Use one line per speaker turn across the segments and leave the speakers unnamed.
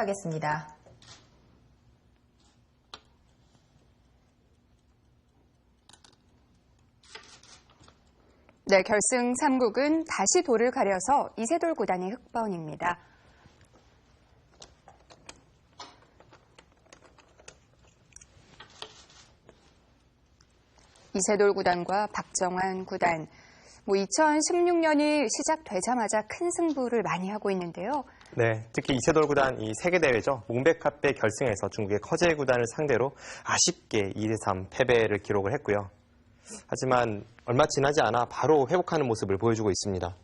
하겠습니다.
네, 결승 3국은 다시 돌을 가려서 이세돌 구단의 흑번입니다. 이세돌 구단과 박정환 구단. 2016년이 시작되자마자 큰 승부를 많이 하고 있는데요.
네, 특히 이세돌 구단 이 세계대회죠. 몽백카페 결승에서 중국의 커제 구단을 상대로 아쉽게 2대3 패배를 기록을 했고요. 하지만 얼마 지나지 않아 바로 회복하는 모습을 보여주고 있습니다.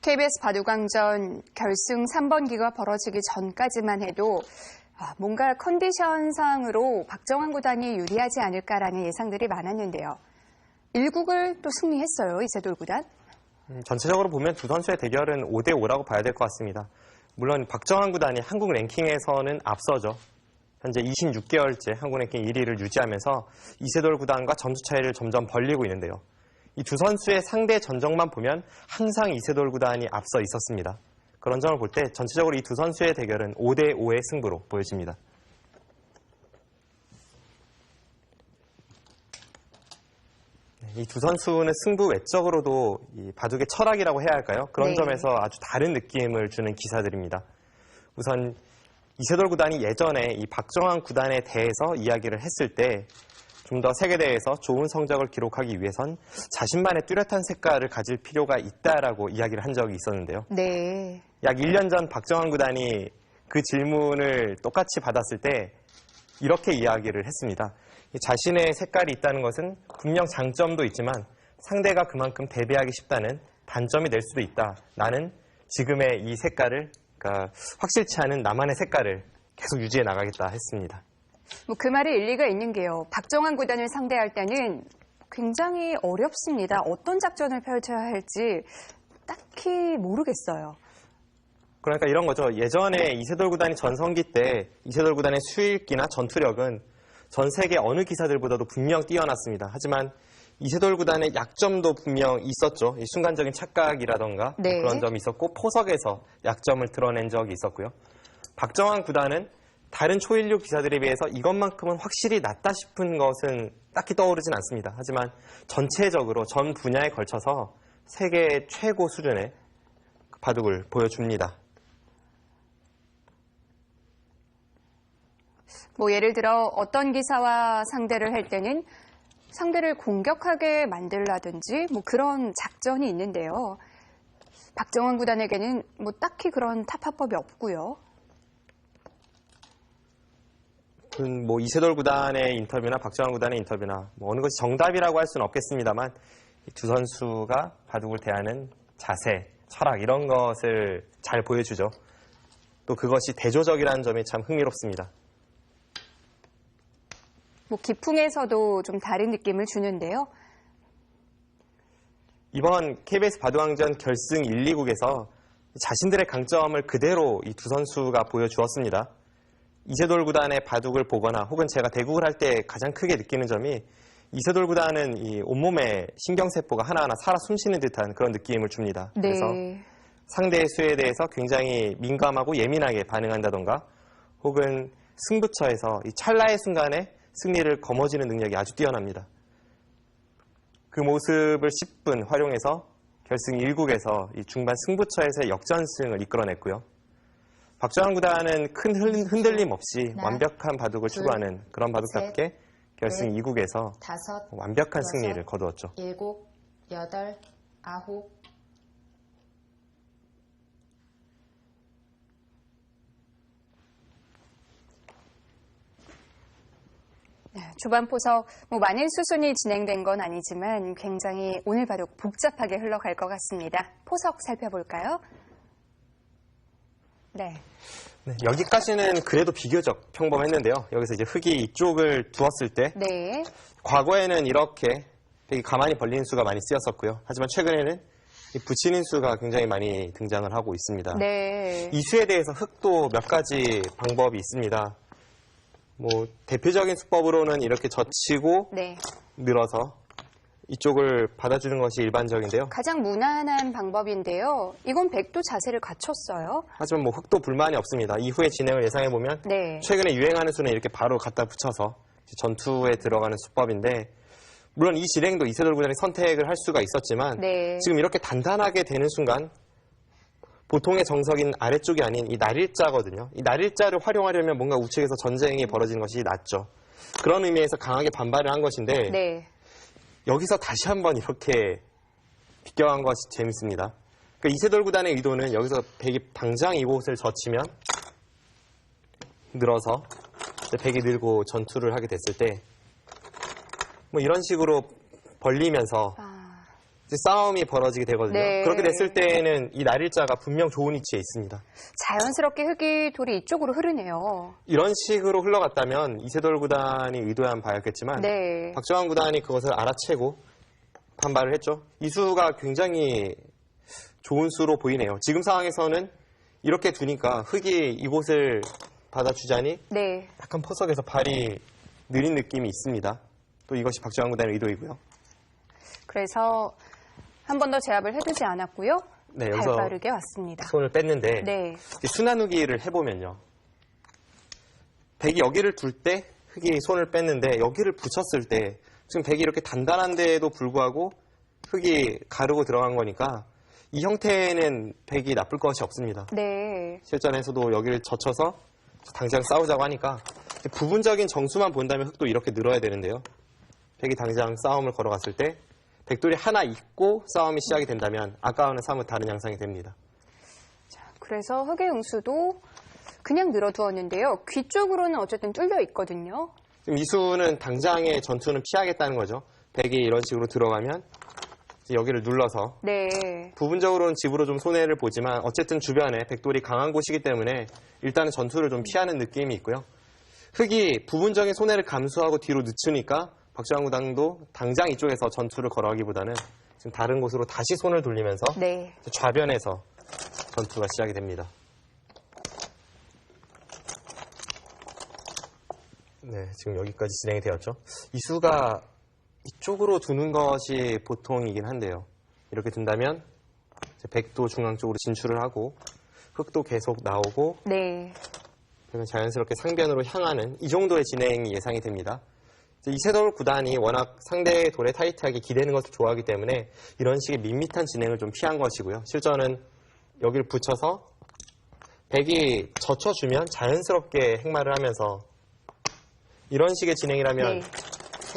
KBS 바둑왕전 결승 3번기가 벌어지기 전까지만 해도 뭔가 컨디션상으로 박정환 구단이 유리하지 않을까라는 예상들이 많았는데요. 1국을 또 승리했어요, 이세돌 구단.
전체적으로 보면 두 선수의 대결은 5대5라고 봐야 될 것 같습니다. 물론 박정환 구단이 한국 랭킹에서는 앞서죠. 현재 26개월째 한국 랭킹 1위를 유지하면서 이세돌 구단과 점수 차이를 점점 벌리고 있는데요. 이 두 선수의 상대 전적만 보면 항상 이세돌 구단이 앞서 있었습니다. 그런 점을 볼 때 전체적으로 이 두 선수의 대결은 5대5의 승부로 보여집니다. 이 두 선수는 승부 외적으로도 이 바둑의 철학이라고 해야 할까요? 그런
네.
점에서 아주 다른 느낌을 주는 기사들입니다. 우선 이세돌 구단이 예전에 이 박정환 구단에 대해서 이야기를 했을 때 좀 더 세계대회에서 좋은 성적을 기록하기 위해선 자신만의 뚜렷한 색깔을 가질 필요가 있다라고 이야기를 한 적이 있었는데요.
네.
약 1년 전 박정환 구단이 그 질문을 똑같이 받았을 때 이렇게 이야기를 했습니다. 자신의 색깔이 있다는 것은 분명 장점도 있지만 상대가 그만큼 대비하기 쉽다는 단점이 될 수도 있다. 나는 지금의 이 색깔을, 그러니까 확실치 않은 나만의 색깔을 계속 유지해 나가겠다 했습니다.
그 말에 일리가 있는 게요. 박정환 구단을 상대할 때는 굉장히 어렵습니다. 어떤 작전을 펼쳐야 할지 딱히 모르겠어요.
그러니까 이런 거죠. 예전에 이세돌 구단이 전성기 때 이세돌 구단의 수일기나 전투력은 전 세계 어느 기사들보다도 분명 뛰어났습니다. 하지만 이세돌 구단의 약점도 분명 있었죠. 이 순간적인 착각이라던가
네.
그런 점이 있었고 포석에서 약점을 드러낸 적이 있었고요. 박정환 구단은 다른 초일류 기사들에 비해서 이것만큼은 확실히 낫다 싶은 것은 딱히 떠오르진 않습니다. 하지만 전체적으로 전 분야에 걸쳐서 세계 최고 수준의 바둑을 보여줍니다.
예를 들어 어떤 기사와 상대를 할 때는 상대를 공격하게 만들라든지 그런 작전이 있는데요. 박정환 구단에게는 딱히 그런 타파법이 없고요.
이세돌 구단의 인터뷰나 박정환 구단의 인터뷰나 어느 것이 정답이라고 할 수는 없겠습니다만 이 두 선수가 바둑을 대하는 자세, 철학 이런 것을 잘 보여주죠. 또 그것이 대조적이라는 점이 참 흥미롭습니다.
기풍에서도 좀 다른 느낌을 주는데요.
이번 KBS 바둑왕전 결승 1, 2국에서 자신들의 강점을 그대로 이 두 선수가 보여주었습니다. 이세돌 구단의 바둑을 보거나 혹은 제가 대국을 할 때 가장 크게 느끼는 점이 이세돌 구단은 이 온몸에 신경세포가 하나하나 살아 숨쉬는 듯한 그런 느낌을 줍니다.
네.
그래서 상대의 수에 대해서 굉장히 민감하고 예민하게 반응한다던가 혹은 승부처에서 이 찰나의 순간에 승리를 거머쥐는 능력이 아주 뛰어납니다. 그 모습을 10분 활용해서 결승 1국에서 이 중반 승부처에서의 역전승을 이끌어냈고요. 박정환 구단은 큰 흔들림 없이 완벽한 바둑을 추구하는 그런 바둑답게 결승 2국에서 완벽한 승리를 거두었죠.
7, 8, 9.
초반 포석 많은 수순이 진행된 건 아니지만 굉장히 오늘 바둑 복잡하게 흘러갈 것 같습니다. 포석 살펴볼까요? 네.
여기까지는 그래도 비교적 평범했는데요. 여기서 이제 흙이 이쪽을 두었을 때
네.
과거에는 이렇게 되게 가만히 벌리는 수가 많이 쓰였었고요. 하지만 최근에는 이 붙이는 수가 굉장히 많이 등장을 하고 있습니다.
네.
이 수에 대해서 흙도 몇 가지 방법이 있습니다. 대표적인 수법으로는 이렇게 젖히고
네.
늘어서 이쪽을 받아주는 것이 일반적인데요.
가장 무난한 방법인데요. 이건 백도 자세를 갖췄어요.
하지만 뭐 흑도 불만이 없습니다. 이후의 진행을 예상해보면
네.
최근에 유행하는 수는 이렇게 바로 갖다 붙여서 전투에 들어가는 수법인데 물론 이 진행도 이세돌 구단이 선택을 할 수가 있었지만
네.
지금 이렇게 단단하게 되는 순간 보통의 정석인 아래쪽이 아닌 이 날일자거든요. 이 날일자를 활용하려면 뭔가 우측에서 전쟁이 벌어지는 것이 낫죠. 그런 의미에서 강하게 반발을 한 것인데
네.
여기서 다시 한번 이렇게 비껴간 것이 재밌습니다. 그러니까 이세돌 구단의 의도는 여기서 백이 당장 이곳을 젖히면 늘어서 백이 늘고 전투를 하게 됐을 때 뭐 이런 식으로 벌리면서 이제 싸움이 벌어지게 되거든요.
네.
그렇게 됐을 때에는 이 날일자가 분명 좋은 위치에 있습니다.
자연스럽게 흑이 돌이 이쪽으로 흐르네요.
이런 식으로 흘러갔다면 이세돌 구단이 의도한 바였겠지만
네.
박정환 구단이 그것을 알아채고 반발을 했죠. 이 수가 굉장히 좋은 수로 보이네요. 지금 상황에서는 이렇게 두니까 흑이 이곳을 받아주자니
네.
약간 포석에서 발이 느린 느낌이 있습니다. 또 이것이 박정환 구단의 의도이고요.
그래서 한 번 더 제압을 해두지 않았고요.
네, 여기서
발빠르게 왔습니다.
손을 뺐는데
네.
순환후기를 해보면요. 백이 여기를 둘 때 흑이 손을 뺐는데 여기를 붙였을 때 지금 백이 이렇게 단단한데도 불구하고 흑이 가르고 들어간 거니까 이 형태는 백이 나쁠 것이 없습니다.
네.
실전에서도 여기를 젖혀서 당장 싸우자고 하니까 부분적인 정수만 본다면 흑도 이렇게 늘어야 되는데요. 백이 당장 싸움을 걸어갔을 때 백돌이 하나 있고 싸움이 시작이 된다면 아까와는 사뭇 다른 양상이 됩니다.
그래서 흑의 응수도 그냥 늘어두었는데요. 귀 쪽으로는 어쨌든 뚫려 있거든요.
지금 이수는 당장의 전투는 피하겠다는 거죠. 백이 이런 식으로 들어가면 이제 여기를 눌러서
네.
부분적으로는 집으로 좀 손해를 보지만 어쨌든 주변에 백돌이 강한 곳이기 때문에 일단은 전투를 좀 피하는 느낌이 있고요. 흑이 부분적인 손해를 감수하고 뒤로 늦추니까 박정환 구단도 당장 이쪽에서 전투를 걸어가기보다는 지금 다른 곳으로 다시 손을 돌리면서
네.
좌변에서 전투가 시작이 됩니다. 네, 지금 여기까지 진행이 되었죠. 이 수가 이쪽으로 두는 것이 보통이긴 한데요. 이렇게 둔다면 백도 중앙 쪽으로 진출을 하고 흑도 계속 나오고
네.
그러면 자연스럽게 상변으로 향하는 이 정도의 진행이 예상이 됩니다. 이세돌 구단이 워낙 상대의 돌에 타이트하게 기대는 것을 좋아하기 때문에 이런 식의 밋밋한 진행을 좀 피한 것이고요. 실전은 여기를 붙여서 백이 젖혀주면 자연스럽게 행마를 하면서 이런 식의 진행이라면
네.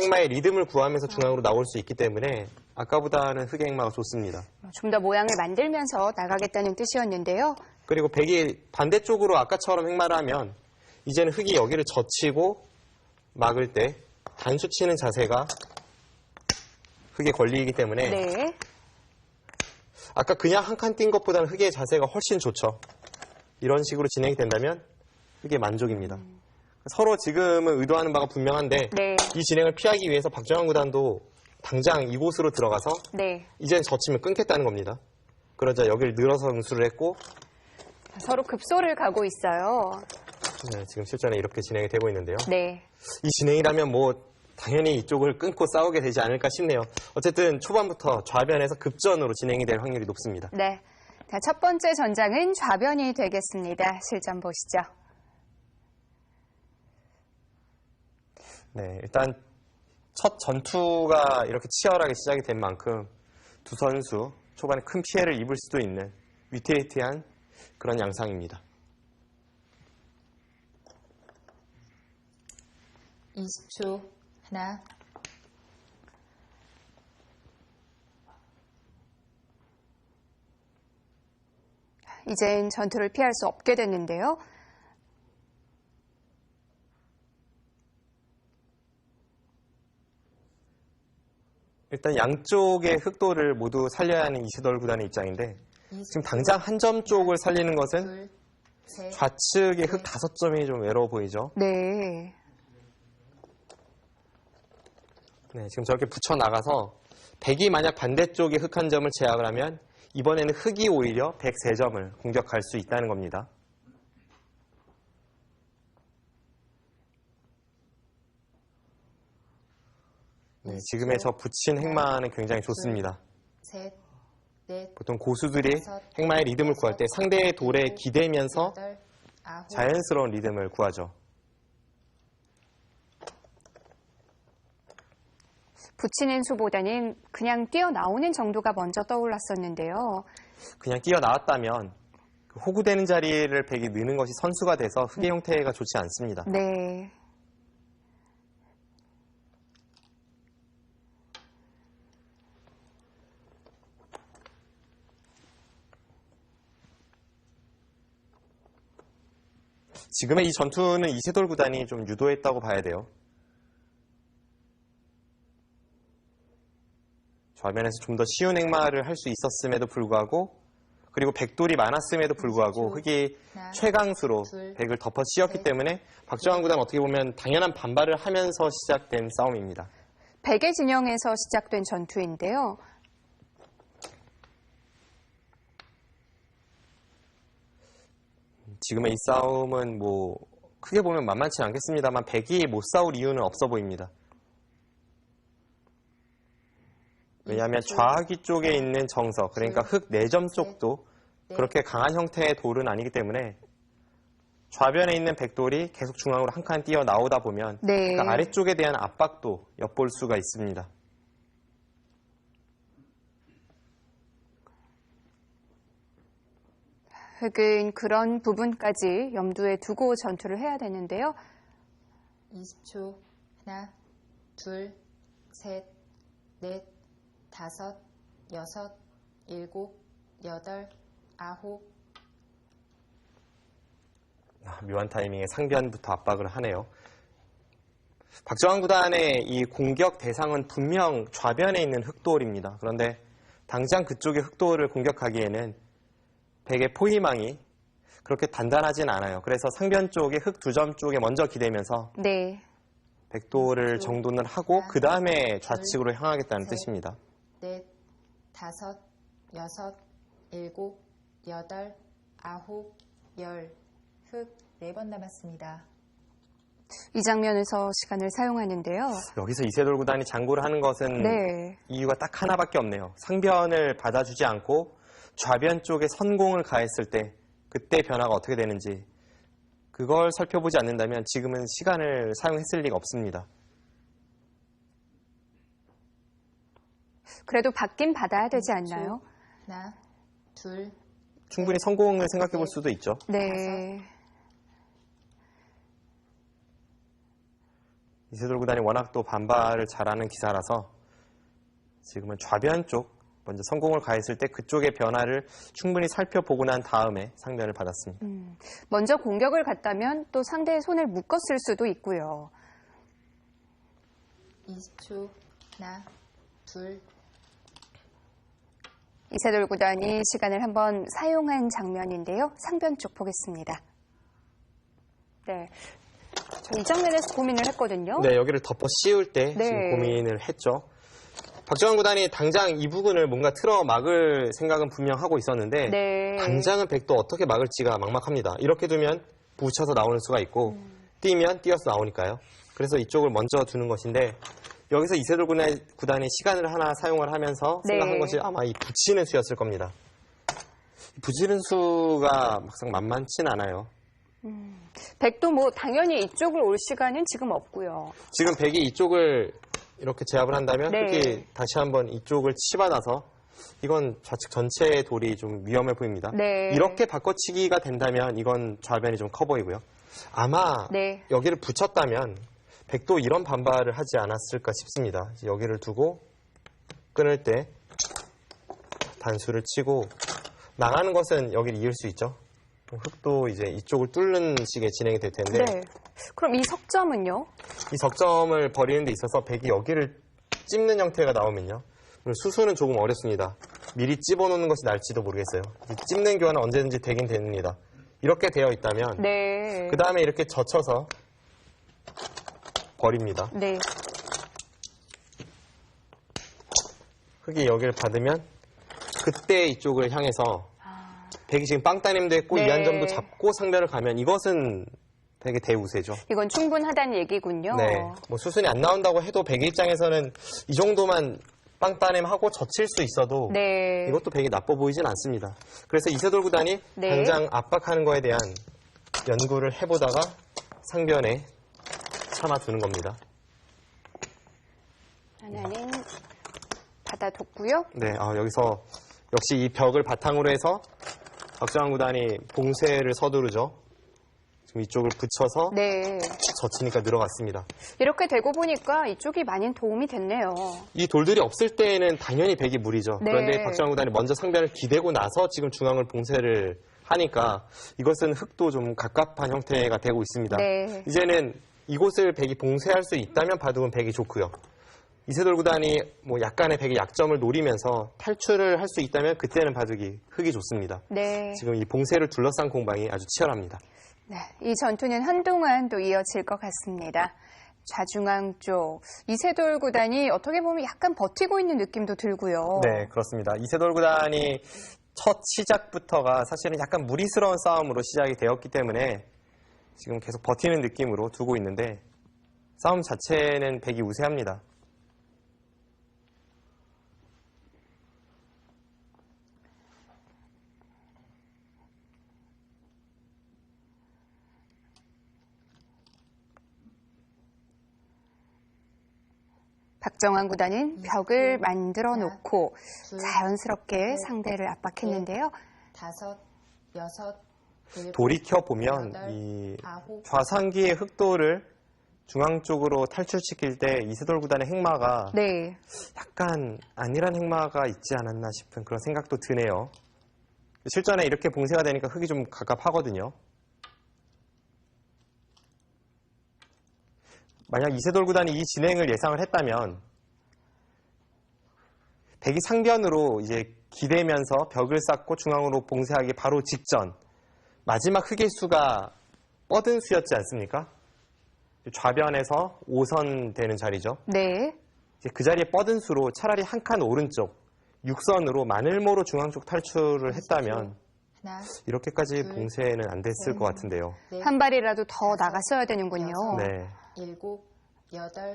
행마의 리듬을 구하면서 중앙으로 나올 수 있기 때문에 아까보다는 흑의 행마가 좋습니다.
좀 더 모양을 만들면서 나가겠다는 뜻이었는데요.
그리고 백이 반대쪽으로 아까처럼 행마를 하면 이제는 흑이 여기를 젖히고 막을 때 단수 치는 자세가 흑에 걸리기 때문에
네.
아까 그냥 한 칸 뛴 것보다는 흑의 자세가 훨씬 좋죠. 이런 식으로 진행이 된다면 흑의 만족입니다. 서로 지금은 의도하는 바가 분명한데
네.
이 진행을 피하기 위해서 박정환 구단도 당장 이곳으로 들어가서
네.
이젠 젖히면 끊겠다는 겁니다. 그러자 여기를 늘어서 응수를 했고
서로 급소를 가고 있어요.
네, 지금 실전에 이렇게 진행이 되고 있는데요.
네.
이 진행이라면 뭐 당연히 이쪽을 끊고 싸우게 되지 않을까 싶네요. 어쨌든 초반부터 좌변에서 급전으로 진행이 될 확률이 높습니다.
네. 자, 첫 번째 전장은 좌변이 되겠습니다. 실전 보시죠.
네, 일단 첫 전투가 이렇게 치열하게 시작이 된 만큼 두 선수 초반에 큰 피해를 입을 수도 있는 위태위태한 그런 양상입니다.
20초. 하나.
이젠 전투를 피할 수 없게 됐는데요.
일단 양쪽의 흑도를 모두 살려야 하는 이세돌 구단의 입장인데
20초.
지금 당장 한 점 쪽을 살리는 것은
둘, 셋.
좌측의 흑 5점이 좀 외로워 보이죠.
네.
네, 지금 저렇게 붙여나가서 백이 만약 반대쪽의 흑 한 점을 제압을 하면 이번에는 흑이 오히려 백 3점을 공격할 수 있다는 겁니다. 네, 지금의 저 붙인 행마는 굉장히 좋습니다.
셋, 넷,
보통 고수들이
다섯,
행마의 리듬을 구할 때 상대의 돌에
일곱,
기대면서
여덟, 아홉,
자연스러운 리듬을 구하죠.
붙이는 수보다는 그냥 뛰어나오는 정도가 먼저 떠올랐었는데요.
그냥 뛰어나왔다면 그 호구되는 자리를 백이 느는 것이 선수가 돼서 흑의 형태가 좋지 않습니다.
네.
지금의 이 전투는 이세돌 구단이 좀 유도했다고 봐야 돼요. 좌변에서 좀 더 쉬운 행마를 할 수 있었음에도 불구하고 그리고 백돌이 많았음에도 불구하고 흑이
하나,
최강수로
둘,
백을 덮어 씌웠기
셋.
때문에 박정환 구단 어떻게 보면 당연한 반발을 하면서 시작된 싸움입니다.
백의 진영에서 시작된 전투인데요.
지금의 이 싸움은 뭐 크게 보면 만만치 않겠습니다만 백이 못 싸울 이유는 없어 보입니다. 왜냐하면 좌하기 쪽에 있는 정석, 그러니까 흑 4점 쪽도 그렇게 강한 형태의 돌은 아니기 때문에 좌변에 있는 백돌이 계속 중앙으로 한 칸 뛰어 나오다 보면
네.
그 아래쪽에 대한 압박도 엿볼 수가 있습니다.
흑은 그런 부분까지 염두에 두고 전투를 해야 되는데요.
20초. 하나, 둘, 셋, 넷, 다섯, 여섯, 일곱, 여덟, 아홉.
묘한 타이밍에 상변부터 압박을 하네요. 박정환 구단의 이 공격 대상은 분명 좌변에 있는 흑돌입니다. 그런데 당장 그쪽의 흑돌을 공격하기에는 백의 포위망이 그렇게 단단하진 않아요. 그래서 상변 쪽에 흑 2점 쪽에 먼저 기대면서
네.
백돌을 정돈을 하고 그 다음에 좌측으로 향하겠다는 뜻입니다.
넷, 다섯, 여섯, 일곱, 여덟, 아홉, 열. 흑 4번 남았습니다.
이 장면에서 시간을 사용하는데요.
여기서 이세돌 구단이 장구를 하는 것은
네.
이유가 딱 하나밖에 없네요. 상변을 받아주지 않고 좌변 쪽에 선공을 가했을 때 그때 변화가 어떻게 되는지 그걸 살펴보지 않는다면 지금은 시간을 사용했을 리가 없습니다.
그래도 받긴 받아야 되지 않나요?
하나, 둘,
충분히 성공을 생각해 볼 수도 있죠.
네.
이세돌 구단이 워낙 또 반발을 잘하는 기사라서 지금은 좌변 쪽 먼저 성공을 가했을 때 그쪽의 변화를 충분히 살펴보고 난 다음에 상변을 받았습니다.
먼저 공격을 갔다면 또 상대의 손을 묶었을 수도 있고요.
20초. 하나, 둘,
이세돌 구단이 시간을 한번 사용한 장면인데요. 상변 쪽 보겠습니다. 네. 저 이 장면에서 고민을 했거든요.
네, 여기를 덮어 씌울 때
네.
지금 고민을 했죠. 박정환 구단이 당장 이 부분을 뭔가 틀어 막을 생각은 분명 하고 있었는데
네.
당장은 백도 어떻게 막을지가 막막합니다. 이렇게 두면 부딪혀서 나오는 수가 있고 뛰면 뛰어서 나오니까요. 그래서 이쪽을 먼저 두는 것인데 여기서 이세돌 구단이 시간을 하나 사용을 하면서
네.
생각한 것이 아마 이 붙이는 수였을 겁니다. 이 붙이는 수가 막상 만만치 않아요.
백도 뭐 당연히 이쪽을 올 시간은 지금 없고요.
지금 백이 이쪽을 이렇게 제압을 한다면
네.
흑이 다시 한번 이쪽을 치받아서 이건 좌측 전체의 돌이 좀 위험해 보입니다.
네.
이렇게 바꿔치기가 된다면 이건 좌변이 좀 커 보이고요. 아마
네.
여기를 붙였다면 백도 이런 반발을 하지 않았을까 싶습니다. 여기를 두고 끊을 때 단수를 치고 나가는 것은 여기를 이을 수 있죠. 흑도 이제 이쪽을 뚫는 식의 진행이 될 텐데
네. 그럼 이 석점은요?
이 적점을 버리는 데 있어서 백이 여기를 찝는 형태가 나오면요. 수수는 조금 어렵습니다. 미리 찝어놓는 것이 나을지도 모르겠어요. 찝는 교환은 언제든지 되긴 됩니다. 이렇게 되어 있다면
네.
그 다음에 이렇게 젖혀서 버립니다.
네.
흑이 여기를 받으면 그때 이쪽을 향해서 백이 지금 빵 따님도 했고
네.
이 한 점도 잡고 상변을 가면 이것은 백의 대우세죠.
이건 충분하다는 얘기군요.
네, 뭐 수순이 안 나온다고 해도 백의 입장에서는 이 정도만 빵따냄하고 젖힐 수 있어도
네.
이것도 백이 나빠 보이진 않습니다. 그래서 이세돌 구단이
네.
당장 압박하는 거에 대한 연구를 해보다가 상변에 참아두는 겁니다.
하나는 받아뒀고요.
네, 여기서 역시 이 벽을 바탕으로 해서 박정환 구단이 봉쇄를 서두르죠. 지금 이쪽을 붙여서
네.
젖히니까 늘어갔습니다.
이렇게 되고 보니까 이쪽이 많이 도움이 됐네요.
이 돌들이 없을 때에는 당연히 백이 무리죠.
네.
그런데 박정환 구단이 먼저 상변을 기대고 나서 지금 중앙을 봉쇄를 하니까 이것은 흙도 좀 갑갑한 형태가 되고 있습니다.
네.
이제는 이곳을 백이 봉쇄할 수 있다면 바둑은 백이 좋고요. 이세돌 구단이 뭐 약간의 백의 약점을 노리면서 탈출을 할 수 있다면 그때는 바둑이 흙이 좋습니다.
네.
지금 이 봉쇄를 둘러싼 공방이 아주 치열합니다.
네. 이 전투는 한동안 또 이어질 것 같습니다. 좌중앙 쪽 이세돌 구단이 어떻게 보면 약간 버티고 있는 느낌도 들고요.
네, 그렇습니다. 이세돌 구단이 첫 시작부터가 사실은 약간 무리스러운 싸움으로 시작이 되었기 때문에 지금 계속 버티는 느낌으로 두고 있는데 싸움 자체는 백이 우세합니다.
박정환 구단은 벽을 만들어 놓고
둘,
자연스럽게 상대를 압박했는데요.
다섯, 여섯, 일곱,
돌이켜보면
여덟,
이
아홉,
좌상기의 흑돌을 중앙 쪽으로 탈출시킬 때 이세돌 구단의 행마가
네.
약간 안일한 행마가 있지 않았나 싶은 그런 생각도 드네요. 실전에 이렇게 봉쇄가 되니까 흙이 좀 갑갑하거든요. 만약 이세돌 구단이 이 진행을 예상을 했다면 백이 상변으로 이제 기대면서 벽을 쌓고 중앙으로 봉쇄하기 바로 직전 마지막 흙의 수가 뻗은 수였지 않습니까? 좌변에서 5선 되는 자리죠.
네.
이제 그 자리에 뻗은 수로 차라리 한 칸 오른쪽 6선으로 마늘모로 중앙 쪽 탈출을 했다면
하나,
이렇게까지
둘,
봉쇄는 안 됐을 것 같은데요.
넷,
한 발이라도 더
다섯,
나갔어야 되는군요.
여섯,
네.
일곱, 여덟,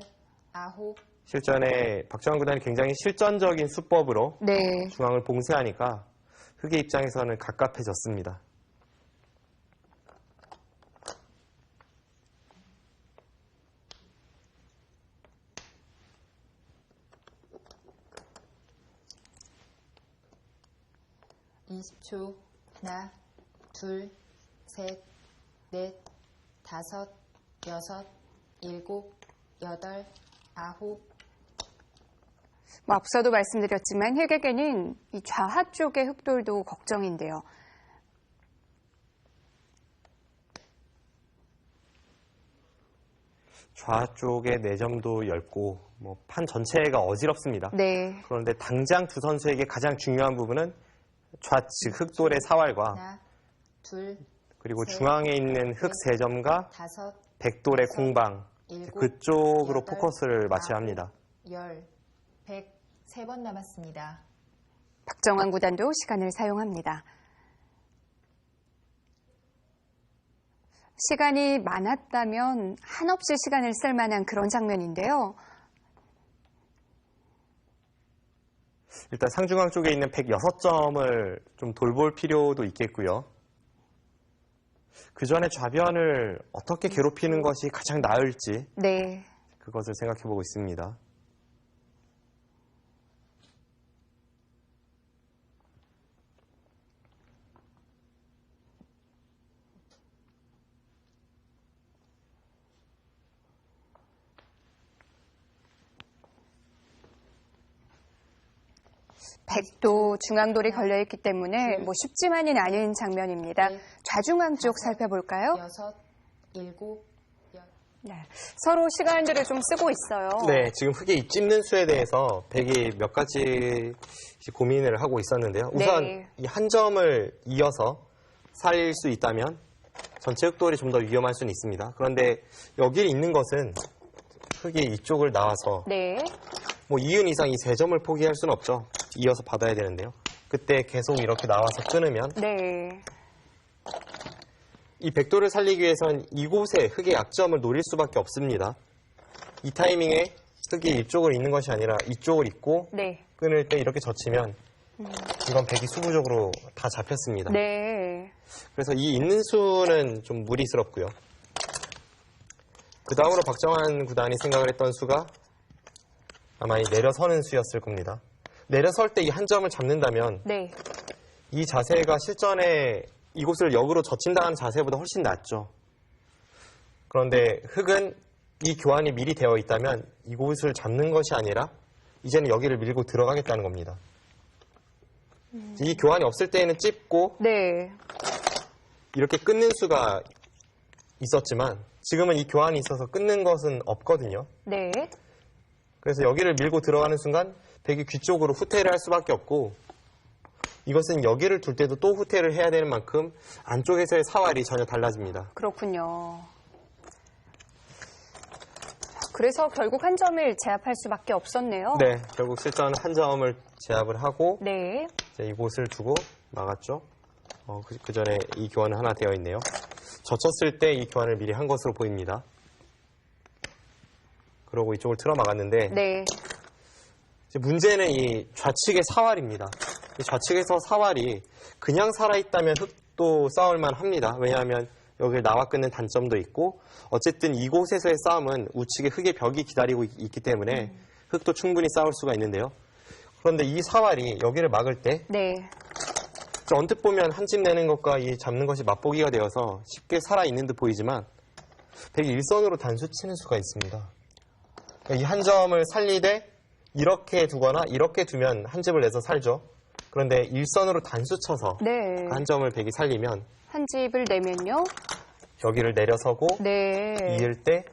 아홉,
실전에 박정환 구단이 굉장히 실전적인 수법으로
네.
중앙을 봉쇄하니까 흑의 입장에서는 갑갑해졌습니다.
이십 초 하나, 둘, 셋, 넷, 다섯, 여섯, 일곱, 여덟, 아홉,
뭐 앞서도 말씀드렸지만 흑에게는 이 좌하 쪽의 흑돌도 걱정인데요.
좌쪽의 4점도 얇고 뭐 판 전체가 어지럽습니다.
네.
그런데 당장 두 선수에게 가장 중요한 부분은 좌측 흑돌의 사활과
하나, 둘,
그리고
셋,
중앙에 있는 흑 3점과
다섯,
백돌의
여섯,
공방
일곱,
그쪽으로
여덟,
포커스를 맞춰야
아홉,
합니다.
열, 103번 남았습니다.
박정환 구단도 시간을 사용합니다. 시간이 많았다면 한없이 시간을 쓸 만한 그런 장면인데요.
일단 상중앙 쪽에 있는 106점을 좀 돌볼 필요도 있겠고요. 그 전에 좌변을 어떻게 괴롭히는 것이 가장 나을지
네.
그것을 생각해 보고 있습니다.
백도 중앙돌이 걸려있기 때문에 뭐 쉽지만은 않은 장면입니다. 좌중앙 쪽 살펴볼까요?
여섯, 일곱,
네. 서로 시간들을 좀 쓰고 있어요.
네, 지금 흙의 입 찝는 수에 대해서 백이 몇 가지 고민을 하고 있었는데요. 우선
네.
이 한 점을 이어서 살릴 수 있다면 전체 흑돌이 좀 더 위험할 수는 있습니다. 그런데 여기 있는 것은 흙이 이쪽을 나와서
네.
뭐 2은 이상 이 3점을 포기할 수는 없죠. 이어서 받아야 되는데요. 그때 계속 이렇게 나와서 끊으면
네.
이 백도를 살리기 위해선 이곳에 흑의 약점을 노릴 수밖에 없습니다. 이 타이밍에 흑이 이쪽으로 있는 것이 아니라 이쪽을 있고
네.
끈을 때 이렇게 젖히면 이건 백이 수부적으로 다 잡혔습니다.
네.
그래서 이 있는 수는 좀 무리스럽고요. 그 다음으로 박정환 구단이 생각을 했던 수가 아마 이 내려서는 수였을 겁니다. 내려설 때 이 한 점을 잡는다면
네.
이 자세가 실전에 이곳을 역으로 젖힌다는 자세보다 훨씬 낫죠. 그런데 흑은 이 교환이 미리 되어 있다면 이곳을 잡는 것이 아니라 이제는 여기를 밀고 들어가겠다는 겁니다. 이 교환이 없을 때에는 찝고
네.
이렇게 끊는 수가 있었지만 지금은 이 교환이 있어서 끊는 것은 없거든요.
네.
그래서 여기를 밀고 들어가는 순간 백이 귀 쪽으로 후퇴를 할 수밖에 없고 이것은 여기를 둘 때도 또 후퇴를 해야 되는 만큼 안쪽에서의 사활이 전혀 달라집니다.
그렇군요. 그래서 결국 한 점을 제압할 수밖에 없었네요.
네, 결국 실전 한 점을 제압을 하고
네.
이제 이곳을 두고 막았죠. 그 전에 이 교환은 하나 되어 있네요. 젖혔을 때 이 교환을 미리 한 것으로 보입니다. 그러고 이쪽을 틀어 막았는데
네.
이제 문제는 이 좌측의 사활입니다. 이 좌측에서 사활이 그냥 살아있다면 흑도 싸울만 합니다. 왜냐하면 여기를 나와 끊는 단점도 있고 어쨌든 이곳에서의 싸움은 우측에 흑의 벽이 기다리고 있기 때문에 흑도 충분히 싸울 수가 있는데요. 그런데 이 사활이 여기를 막을 때
네.
언뜻 보면 한 집 내는 것과 이 잡는 것이 맛보기가 되어서 쉽게 살아있는 듯 보이지만 백이 일선으로 단수 치는 수가 있습니다. 이 한 점을 살리되 이렇게 두거나 이렇게 두면 한 집을 내서 살죠. 그런데 일선으로 단수 쳐서
네.
한 점을 백이 살리면
한 집을 내면요.
여기를 내려서고
네.
이을 때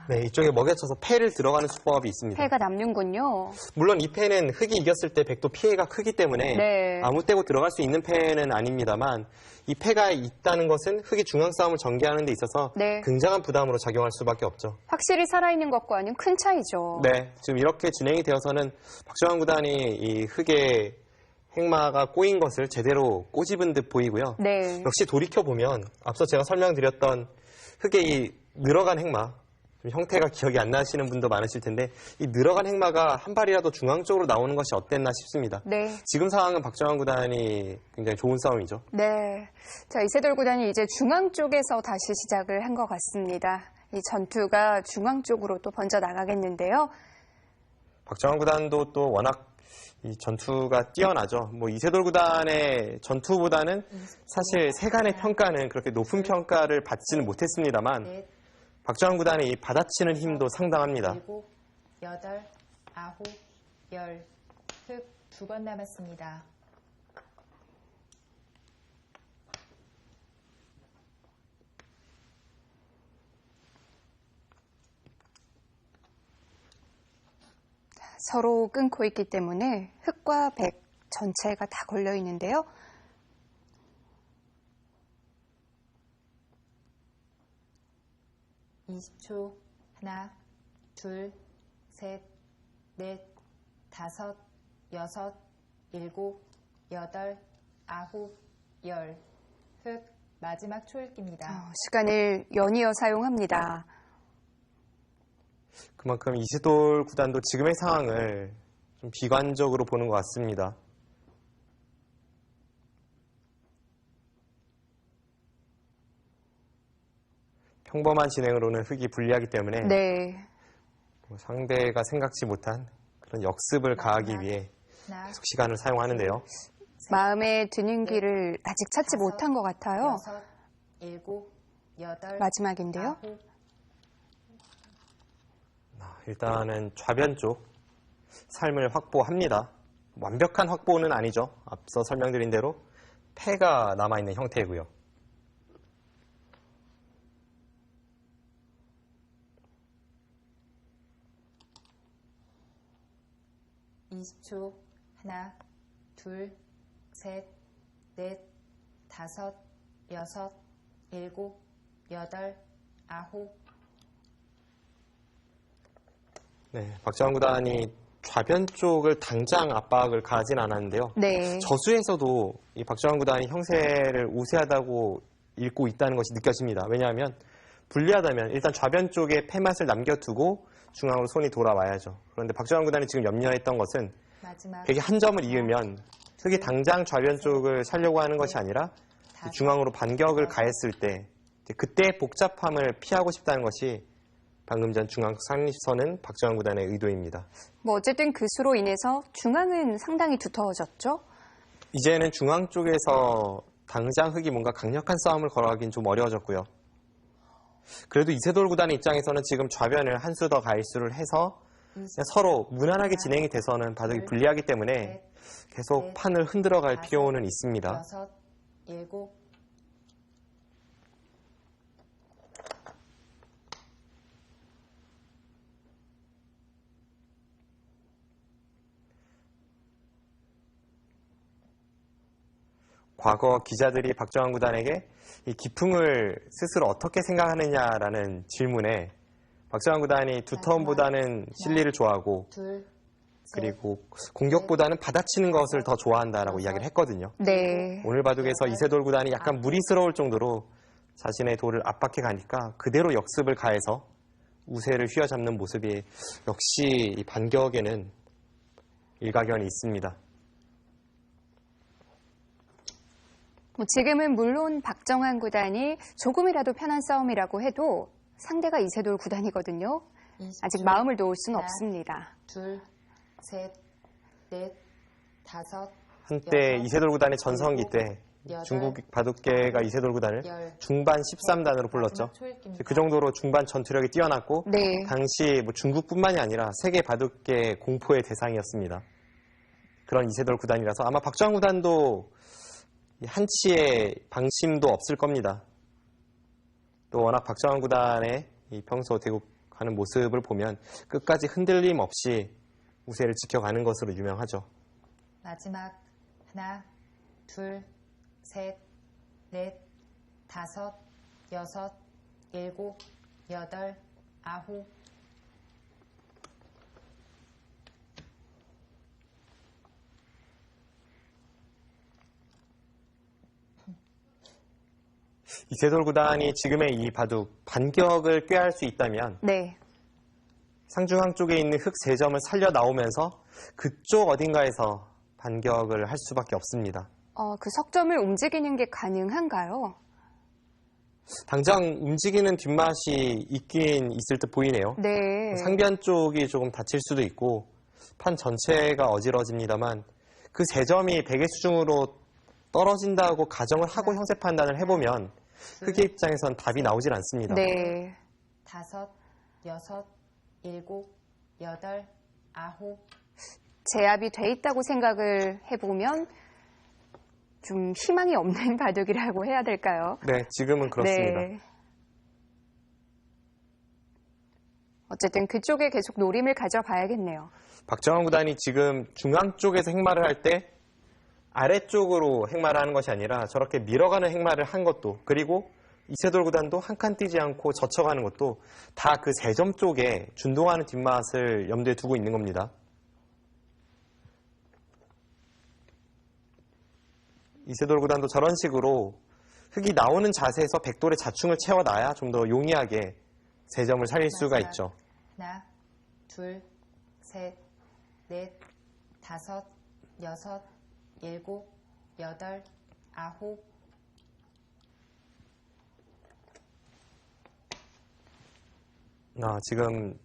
네, 이쪽에 먹여쳐서 패를 들어가는 수법이 있습니다.
패가 남는군요.
물론 이 패는 흑이 이겼을 때 백도 피해가 크기 때문에
네.
아무 때고 들어갈 수 있는 패는 아닙니다만 이 패가 있다는 것은 흑이 중앙 싸움을 전개하는 데 있어서
네.
굉장한 부담으로 작용할 수밖에 없죠.
확실히 살아있는 것과는 큰 차이죠.
네, 지금 이렇게 진행이 되어서는 박정환 구단이 이 흑의 행마가 꼬인 것을 제대로 꼬집은 듯 보이고요.
네.
역시 돌이켜보면 앞서 제가 설명드렸던 흑의 이 늘어간 행마, 좀 형태가 기억이 안 나시는 분도 많으실 텐데 이 늘어간 행마가 한 발이라도 중앙 쪽으로 나오는 것이 어땠나 싶습니다.
네.
지금 상황은 박정환 구단이 굉장히 좋은 싸움이죠.
네. 자, 이세돌 구단이 이제 중앙 쪽에서 다시 시작을 한 것 같습니다. 이 전투가 중앙 쪽으로 또 번져 나가겠는데요.
박정환 구단도 또 워낙 이 전투가 뛰어나죠. 뭐 이세돌 구단의 전투보다는 사실 세간의 평가는 그렇게 높은 평가를 받지는 못했습니다만
넷,
박정환 구단의 이 받아치는 힘도 상당합니다.
7, 8, 9, 10. 흑 2번 남았습니다.
서로 끊고 있기 때문에 흑과 백 전체가 다 걸려 있는데요.
(20초) 하나, 둘, 셋, 넷, 다섯, 여섯, 일곱, 여덟, 아홉, 열. 흑 마지막 초읽기입니다.
시간을 연이어 사용합니다.
그만큼 이세돌 구단도 지금의 상황을 좀 비관적으로 보는 것 같습니다. 평범한 진행으로는 흑이 불리하기 때문에
네.
상대가 생각지 못한 그런 역습을 가하기 위해
하나,
계속 시간을 사용하는데요.
마음에 드는 길을 아직 찾지
다섯,
못한 것 같아요.
여섯, 일곱, 여덟,
마지막인데요.
아홉,
일단은 좌변 쪽 삶을 확보합니다. 완벽한 확보는 아니죠. 앞서 설명드린 대로 패가 남아있는 형태고요.
(20초) 하나, 둘, 셋, 넷, 다섯, 여섯, 일곱, 여덟, 아홉.
네, 박정환 구단이 좌변 쪽을 당장 압박을 가하진 않았는데요.
네.
저수에서도 이 박정환 구단이 형세를 우세하다고 잃고 있다는 것이 느껴집니다. 왜냐하면 불리하다면 일단 좌변 쪽에 패맛을 남겨두고 중앙으로 손이 돌아와야죠. 그런데 박정환 구단이 지금 염려했던 것은
마지막
백이 한 점을 이으면 흑이 당장 좌변 쪽을 살려고 하는 것이 아니라 중앙으로 반격을 가했을 때 그때의 복잡함을 피하고 싶다는 것이 방금 전 중앙 상립선은 박정환 구단의 의도입니다.
뭐 어쨌든 그 수로 인해서 중앙은 상당히 두터워졌죠.
이제는 중앙 쪽에서 당장 흑이 뭔가 강력한 싸움을 걸어가긴 좀 어려워졌고요. 그래도 이세돌 구단의 입장에서는 지금 좌변을 한 수 더 가일수를 해서 그냥 서로 무난하게 진행이 돼서는 바둑이 불리하기 때문에 계속 판을 흔들어갈 필요는 있습니다.
6, 7,
과거 기자들이 박정환 구단에게 이 기풍을 스스로 어떻게 생각하느냐라는 질문에 박정환 구단이 두터움보다는 실리를 좋아하고
둘,
그리고 공격보다는 받아치는 것을 더 좋아한다라고 이야기를 했거든요.
네.
오늘 바둑에서 이세돌 구단이 약간 무리스러울 정도로 자신의 돌을 압박해 가니까 그대로 역습을 가해서 우세를 휘어잡는 모습이 역시 이 반격에는 일가견이 있습니다.
뭐 지금은 물론 박정환 구단이 조금이라도 편한 싸움이라고 해도 상대가 이세돌 구단이거든요. 아직 마음을 놓을 수는 없습니다.
둘, 셋, 넷, 다섯,
한때 이세돌 구단의 전성기 때 중국 바둑계가 이세돌 구단을 중반 13단으로 불렀죠. 그 정도로 중반 전투력이 뛰어났고
네.
당시 뭐 중국뿐만이 아니라 세계 바둑계 공포의 대상이었습니다. 그런 이세돌 구단이라서 아마 박정환 구단도 한치의 방심도 없을 겁니다. 또 워낙 박정환 구단의 이 평소 대국하는 모습을 보면 끝까지 흔들림 없이 우세를 지켜가는 것으로 유명하죠.
마지막 하나, 둘, 셋, 넷, 다섯, 여섯, 일곱, 여덟, 아홉.
이세돌 구단이 지금의 이 바둑 반격을 꾀할 수 있다면
네.
상중앙 쪽에 있는 흑 3점을 살려 나오면서 그쪽 어딘가에서 반격을 할 수밖에 없습니다.
그 석점을 움직이는 게 가능한가요?
당장 움직이는 뒷맛이 있긴 있을 듯 보이네요.
네.
상변 쪽이 조금 다칠 수도 있고 판 전체가 어지러집니다만 그 3점이 백의 수중으로 떨어진다고 가정을 하고 형세 판단을 해보면 흑의 입장에선 답이 나오질 않습니다.
네.
다섯, 여섯, 일곱, 여덟, 아홉.
제압이 돼 있다고 생각을 해보면 좀 희망이 없는 바둑이라고 해야 될까요?
네, 지금은 그렇습니다.
네. 어쨌든 그쪽에 계속 노림을 가져봐야겠네요.
박정환 구단이 지금 중앙 쪽에서 행마를 할 때 아래쪽으로 행마를 하는 것이 아니라 저렇게 밀어가는 행마를 한 것도, 그리고 이세돌 구단도 한 칸 뛰지 않고 젖혀가는 것도 다 그 3점 쪽에 준동하는 뒷맛을 염두에 두고 있는 겁니다. 이세돌 구단도 저런 식으로 흑이 나오는 자세에서 백돌의 자충을 채워놔야 좀 더 용이하게 3점을 살릴 수가
마지막.
있죠.
하나, 둘, 셋, 넷, 다섯, 여섯, 일곱, 여덟, 아홉.
지금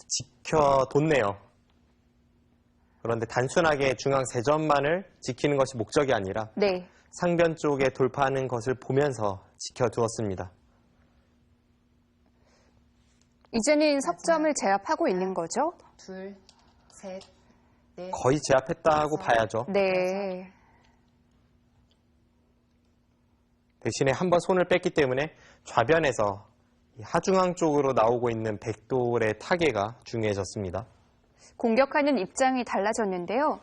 지켜뒀네요. 그런데 단순하게 중앙 3점만을 지키는 것이 목적이 아니라
네.
상변 쪽에 돌파하는 것을 보면서 지켜두었습니다.
이제는 석점을 제압하고 있는 거죠?
둘, 셋, 넷.
거의 제압했다고 봐야죠.
네.
대신에 한번 손을 뺐기 때문에 좌변에서 하중앙 쪽으로 나오고 있는 백돌의 타개가 중요해졌습니다.
공격하는 입장이 달라졌는데요.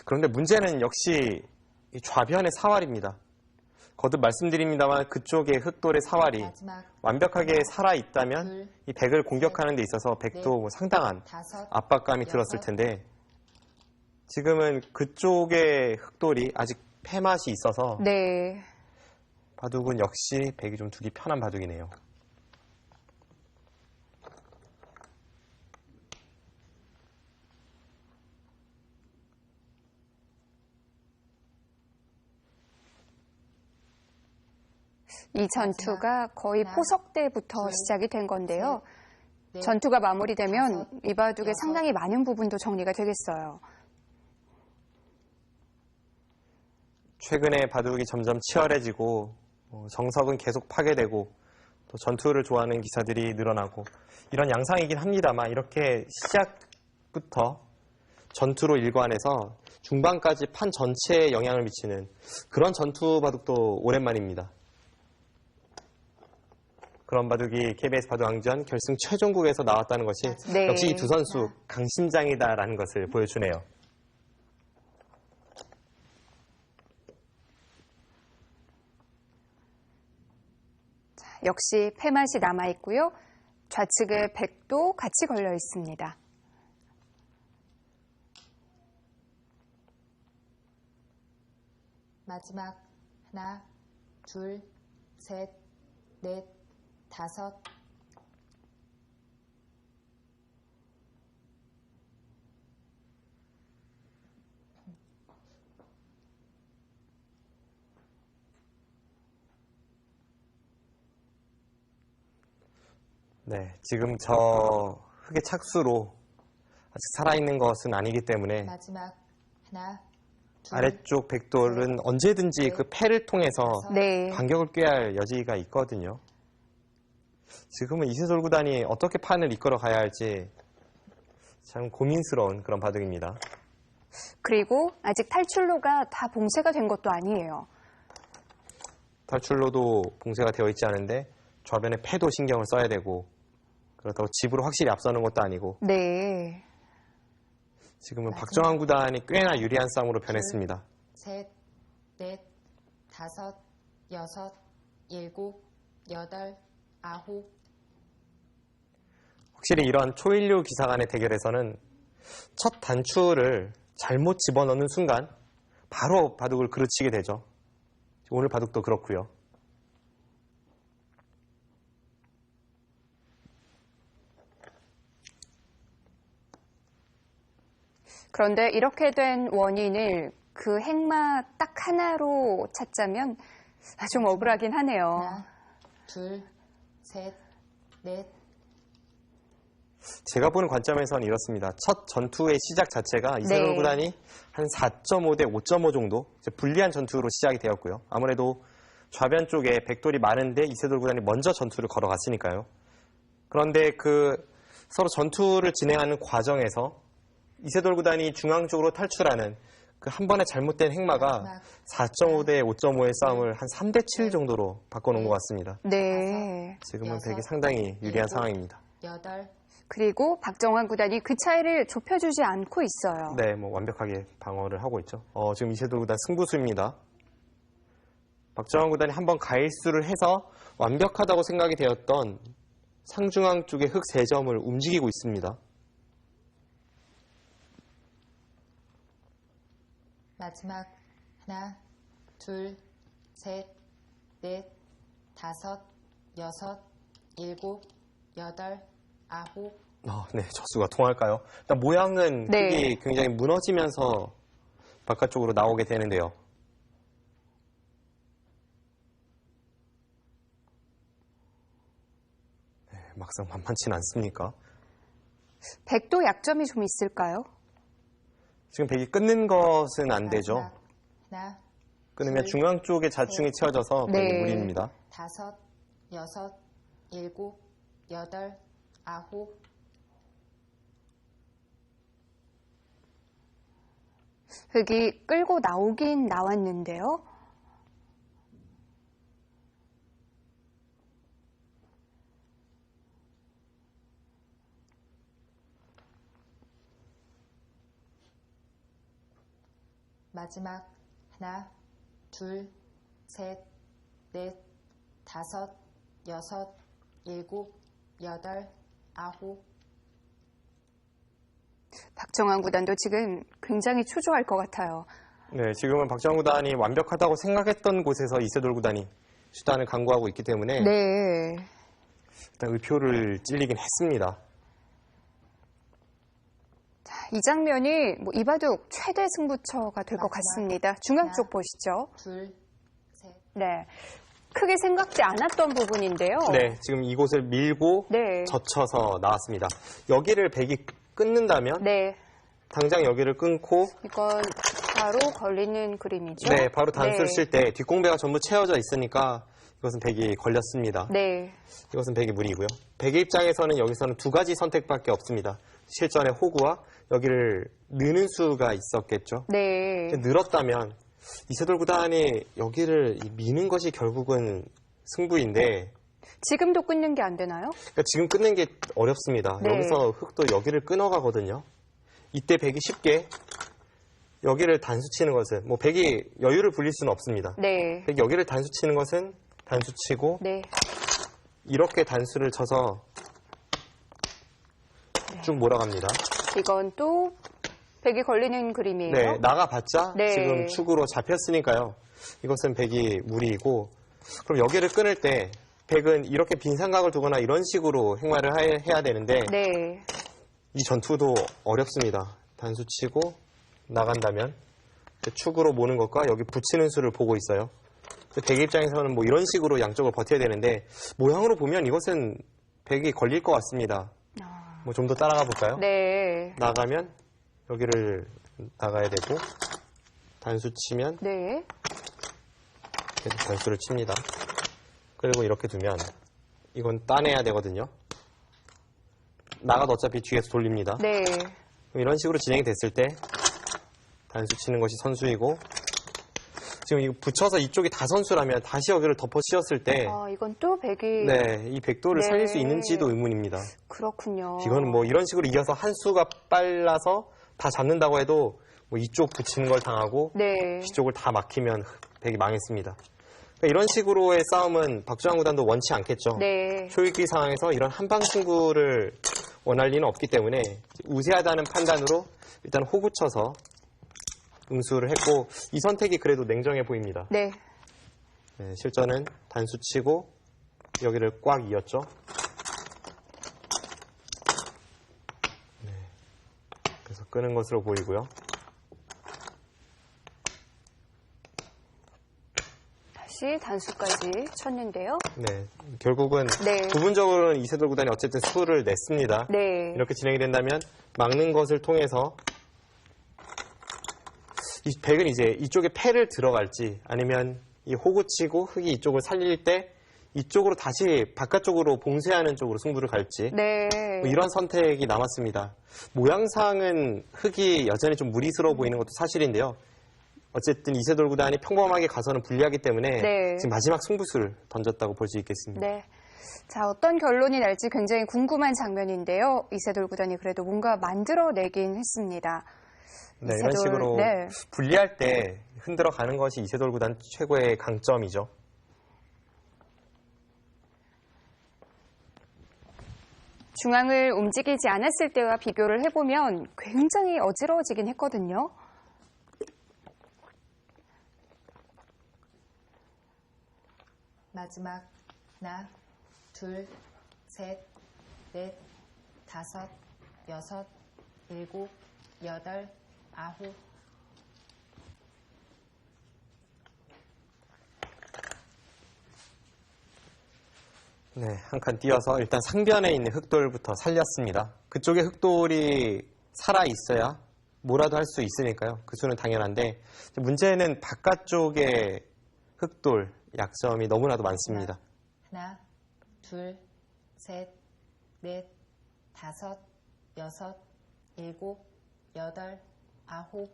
그런데 문제는 역시 이 좌변의 사활입니다. 거듭 말씀드립니다만 그쪽에 흑돌의 사활이
마지막
완벽하게 살아있다면
둘,
이 백을 공격하는 데 있어서 백도 상당한
다섯,
압박감이 들었을
여섯.
텐데 지금은 그쪽의 흑돌이 아직 패맛이 있어서
네.
바둑은 역시 백이 좀 두기 편한 바둑이네요.
이 전투가 거의
하나,
포석 때부터
둘,
시작이 된 건데요.
넷,
전투가 마무리되면
다섯,
이 바둑의
여섯.
상당히 많은 부분도 정리가 되겠어요.
최근에 바둑이 점점 치열해지고 정석은 계속 파괴되고 또 전투를 좋아하는 기사들이 늘어나고 이런 양상이긴 합니다만 이렇게 시작부터 전투로 일관해서 중반까지 판 전체에 영향을 미치는 그런 전투 바둑도 오랜만입니다. 그런 바둑이 KBS 바둑왕전 결승 최종국에서 나왔다는 것이
네.
역시 이 두 선수 강심장이다라는 것을 보여주네요.
역시 패맛이 남아있고요. 좌측에 백도 같이 걸려 있습니다.
마지막 하나, 둘, 셋, 넷, 다섯.
네, 지금 저 흑의 착수로 아직 살아있는 것은 아니기 때문에
마지막 하나, 둘,
아래쪽 백돌은 언제든지 그 패를 통해서
네.
반격을 꾀할 여지가 있거든요. 지금은 이세돌 구단이 어떻게 판을 이끌어 가야 할지 참 고민스러운 그런 바둑입니다.
그리고 아직 탈출로가 다 봉쇄가 된 것도 아니에요.
탈출로도 봉쇄가 되어 있지 않은데 좌변의 패도 신경을 써야 되고 그렇다고 집으로 확실히 앞서는 것도 아니고
네.
지금은 박정환 구단이 꽤나 유리한 싸움으로
둘,
변했습니다.
셋, 넷, 다섯, 여섯, 일곱, 여덟, 아홉.
확실히 이런 초일류 기사 간의 대결에서는 첫 단추를 잘못 집어넣는 순간 바로 바둑을 그르치게 되죠. 오늘 바둑도 그렇고요.
그런데 이렇게 된 원인을 그 행마 딱 하나로 찾자면 좀 억울하긴 하네요.
하나, 둘, 셋, 넷.
제가 보는 관점에서는 이렇습니다. 첫 전투의 시작 자체가 이세돌
네.
구단이 한 4.5 대 5.5 정도 이제 불리한 전투로 시작이 되었고요. 아무래도 좌변 쪽에 백돌이 많은데 이세돌 구단이 먼저 전투를 걸어갔으니까요. 그런데 그 서로 전투를 진행하는 과정에서 이세돌 구단이 중앙 쪽으로 탈출하는 그 한 번의 잘못된 행마가 4.5 대 5.5의 싸움을 한 3대 7 정도로 바꿔놓은 것 같습니다.
네.
지금은
여섯,
백이 상당히 유리한
일곱,
상황입니다.
여덟.
그리고 박정환 구단이 그 차이를 좁혀주지 않고 있어요.
네, 뭐 완벽하게 방어를 하고 있죠. 지금 이세돌 구단 승부수입니다. 박정환 구단이 한번 가일수를 해서 완벽하다고 생각이 되었던 상중앙 쪽의 흑 3점을 움직이고 있습니다.
마지막 하나, 둘, 셋, 넷, 다섯, 여섯, 일곱, 여덟, 아홉.
네, 저수가 통할까요? 일단 모양은
네.
흙이 굉장히 무너지면서 바깥쪽으로 나오게 되는데요. 네, 막상 만만치는 않습니까?
백도 약점이 좀 있을까요?
지금 백이 끊는 것은 안 되죠.
마지막 하나,
끊으면
둘,
중앙 쪽에 자충이 채워져서
네.
백이 무리입니다.
다섯, 여섯, 일곱, 여덟, 아홉.
흑이 끌고 나오긴 나왔는데요.
마지막 하나, 둘, 셋, 넷, 다섯, 여섯, 일곱, 여덟, 아홉.
박정환 구단도 지금 굉장히 초조할 것 같아요.
네, 지금은 박정환 구단이 완벽하다고 생각했던 곳에서 이세돌 구단이 수단을 강구하고 있기 때문에
네.
일단 의표를 찔리긴 했습니다.
이 장면이 뭐 이바둑 최대 승부처가 될 것 같습니다. 중앙 쪽 보시죠.
둘, 셋.
네. 크게 생각지 않았던 부분인데요.
네, 지금 이곳을 밀고
네.
젖혀서 나왔습니다. 여기를 백이 끊는다면
네.
당장 여기를 끊고
이건 바로 걸리는 그림이죠.
네, 바로 단수를
네.
칠 때 뒷공배가 전부 채워져 있으니까 이것은 백이 걸렸습니다.
네.
이것은 백이 무리고요. 백의 입장에서는 여기서는 두 가지 선택밖에 없습니다. 실전의 호구와 여기를 느는 수가 있었겠죠.
네.
늘었다면 이세돌 구단이 여기를 미는 것이 결국은 승부인데
지금도 끊는 게 안 되나요?
그러니까 지금 끊는 게 어렵습니다.
네.
여기서 흑도 여기를 끊어가거든요. 이때 백이 쉽게 여기를 단수 치는 것은 뭐 백이 여유를 불릴 수는 없습니다.
네.
백이 여기를 단수 치는 것은 단수 치고
네.
이렇게 단수를 쳐서 쭉 몰아갑니다.
이건 또 백이 걸리는 그림이에요.
네, 나가봤자
네.
지금 축으로 잡혔으니까요. 이것은 백이 무리이고 그럼 여기를 끊을 때 백은 이렇게 빈 삼각을 두거나 이런 식으로 행마를 해야 되는데
네.
이 전투도 어렵습니다. 단수 치고 나간다면 축으로 모는 것과 여기 붙이는 수를 보고 있어요. 백의 입장에서는 뭐 이런 식으로 양쪽을 버텨야 되는데 모양으로 보면 이것은 백이 걸릴 것 같습니다. 뭐 좀 더 따라가 볼까요?
네.
나가면 여기를 나가야 되고 단수 치면
네.
계속 단수를 칩니다. 그리고 이렇게 두면 이건 따내야 되거든요. 나가도 어차피 뒤에서 돌립니다.
네.
그럼 이런 식으로 진행이 됐을 때 단수 치는 것이 선수이고 지금 이거 붙여서 이쪽이 다 선수라면 다시 여기를 덮어 씌웠을 때
이건 또 백이
네, 이 백도를
네.
살릴 수 있는지도 의문입니다.
그렇군요.
이거는 뭐 이런 식으로 이어서 한 수가 빨라서 다 잡는다고 해도 뭐 이쪽 붙이는 걸 당하고
네.
뒤쪽을 다 막히면 백이 망했습니다. 그러니까 이런 식으로의 싸움은 박주환 구단도 원치 않겠죠.
네.
초읽기 상황에서 이런 한방 승부를 원할 리는 없기 때문에 우세하다는 판단으로 일단 호구 쳐서 응수를 했고 이 선택이 그래도 냉정해 보입니다.
네.
네, 실전은 단수 치고 여기를 꽉 이었죠. 네, 그래서 끄는 것으로 보이고요.
다시 단수까지 쳤는데요.
네, 결국은
네.
부분적으로는 이세돌 구단이 어쨌든 수를 냈습니다.
네.
이렇게 진행이 된다면 막는 것을 통해서 이 백은 이제 이쪽에 패를 들어갈지 아니면 이 호구 치고 흑이 이쪽을 살릴 때 이쪽으로 다시 바깥쪽으로 봉쇄하는 쪽으로 승부를 갈지
네.
뭐 이런 선택이 남았습니다. 모양상은 흑이 여전히 좀 무리스러워 보이는 것도 사실인데요. 어쨌든 이세돌 구단이 평범하게 가서는 불리하기 때문에
네.
지금 마지막 승부수를 던졌다고 볼 수 있겠습니다.
네. 자, 어떤 결론이 날지 굉장히 궁금한 장면인데요. 이세돌 구단이 그래도 뭔가 만들어내긴 했습니다.
네, 이런
이세돌,
식으로
네.
불리할 때 흔들어 가는 것이 이세돌 구단 최고의 강점이죠.
중앙을 움직이지 않았을 때와 비교를 해보면 굉장히 어지러워지긴 했거든요.
마지막 하나, 둘, 셋, 넷, 다섯, 여섯, 일곱, 여덟, 아홉.
네, 한 칸 띄어서 일단 상변에 있는 흑돌부터 살렸습니다. 그쪽에 흑돌이 살아있어야 뭐라도 할 수 있으니까요. 그 수는 당연한데 문제는 바깥쪽에 흑돌 약점이 너무나도 많습니다.
하나, 둘, 셋, 넷, 다섯, 여섯, 일곱, 여덟, 아홉.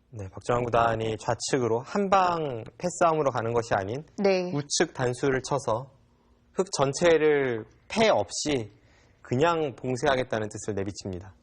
네, 박정환 구단이 좌측으로 한방 패싸움으로 가는 것이 아닌
네.
우측 단수를 쳐서 흑 전체를 패 없이 그냥 봉쇄하겠다는 뜻을 내비칩니다.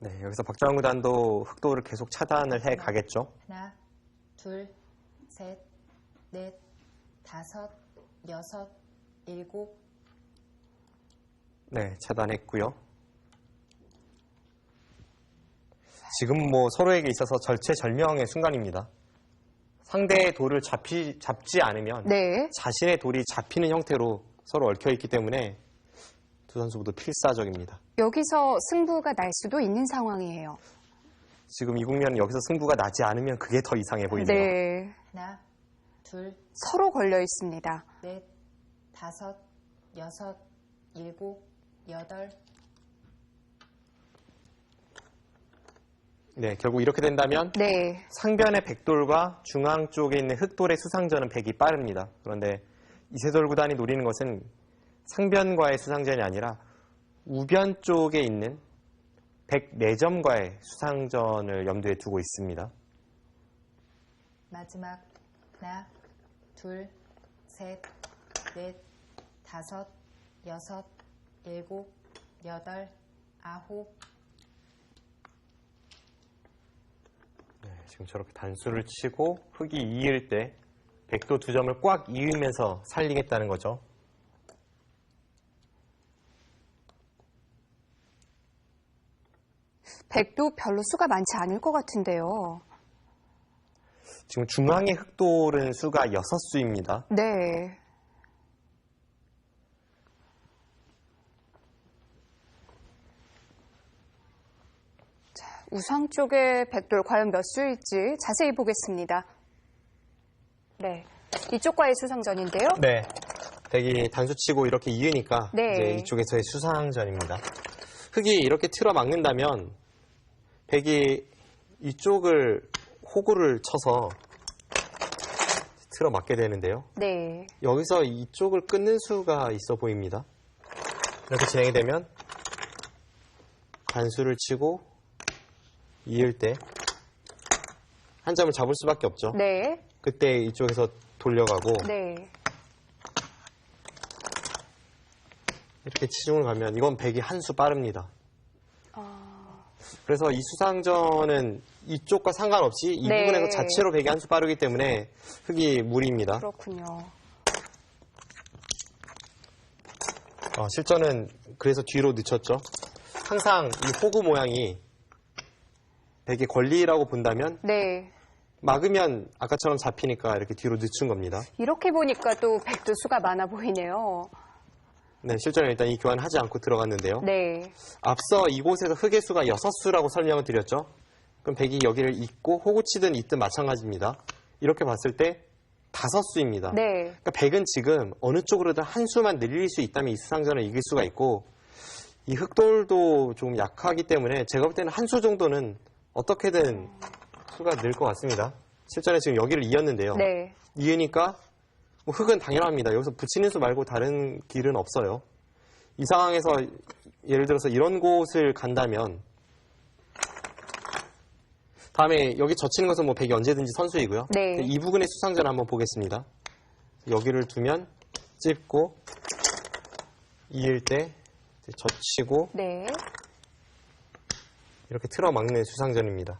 네, 여기서 박정환 구단도 흑도를 계속 차단을 해 가겠죠.
하나, 둘, 셋, 넷, 다섯, 여섯, 일곱.
네, 차단했고요. 지금 뭐 서로에게 있어서 절체절명의 순간입니다. 상대의 돌을 잡지 않으면
네.
자신의 돌이 잡히는 형태로 서로 얽혀있기 때문에 두 선수 모두 필사적입니다.
여기서 승부가 날 수도 있는 상황이에요.
지금 이 국면은 여기서 승부가 나지 않으면 그게 더 이상해 보이네요.
네.
하나, 둘,
서로 걸려 있습니다.
넷, 다섯, 여섯, 일곱, 여덟.
네, 결국 이렇게 된다면
네.
상변의 백돌과 중앙 쪽에 있는 흑돌의 수상전은 백이 빠릅니다. 그런데 이세돌 구단이 노리는 것은 상변과의 수상전이 아니라 우변 쪽에 있는 백 4점과의 수상전을 염두에 두고 있습니다.
마지막 하나, 둘, 셋, 넷, 다섯, 여섯, 일곱, 여덟, 아홉.
네, 지금 저렇게 단수를 치고 흑이 이을 때 백도 2점을 꽉 이으면서 살리겠다는 거죠.
백도 별로 수가 많지 않을 것 같은데요.
지금 중앙의 흑돌은 수가 6수입니다.
네. 자, 우상 쪽의 백돌 과연 몇 수일지 자세히 보겠습니다. 네. 이쪽과의 수상전인데요.
네. 백이 단수 치고 이렇게 이으니까
네.
이제 이쪽에서의 수상전입니다. 흑이 이렇게 틀어 막는다면 백이 이쪽을 호구를 쳐서 틀어 막게 되는데요.
네.
여기서 이쪽을 끊는 수가 있어 보입니다. 이렇게 진행이 되면 단수를 치고 이을 때 한 점을 잡을 수밖에 없죠.
네.
그때 이쪽에서 돌려가고
네.
이렇게 치중을 가면 이건 백이 한 수 빠릅니다. 그래서 이 수상전은 이쪽과 상관없이 이
네.
부분에서 자체로 백이 한 수 빠르기 때문에 흑이 무리입니다.
그렇군요.
실전은 그래서 뒤로 늦췄죠. 항상 이 호구 모양이 백의 권리라고 본다면
네.
막으면 아까처럼 잡히니까 이렇게 뒤로 늦춘 겁니다.
이렇게 보니까 또 백도 수가 많아 보이네요.
네, 실전에 일단 이 교환을 하지 않고 들어갔는데요.
네.
앞서 이곳에서 흑의 수가 6수라고 설명을 드렸죠. 그럼 백이 여기를 잇고 호구 치든 잇든 마찬가지입니다. 이렇게 봤을 때 5수입니다.
네.
그러니까 백은 지금 어느 쪽으로든 한 수만 늘릴 수 있다면 이 수상전을 이길 수가 있고 이 흑돌도 좀 약하기 때문에 제가 볼 때는 한 수 정도는 어떻게든 수가 늘 것 같습니다. 실전에 지금 여기를 이었는데요.
네.
이으니까 뭐 흑은 당연합니다. 여기서 붙이는 수 말고 다른 길은 없어요. 이 상황에서 예를 들어서 이런 곳을 간다면 다음에 여기 젖히는 것은 뭐 백이 언제든지 선수이고요.
네.
이 부분의 수상전 한번 보겠습니다. 여기를 두면 찝고 이을 때 젖히고
네.
이렇게 틀어 막는 수상전입니다.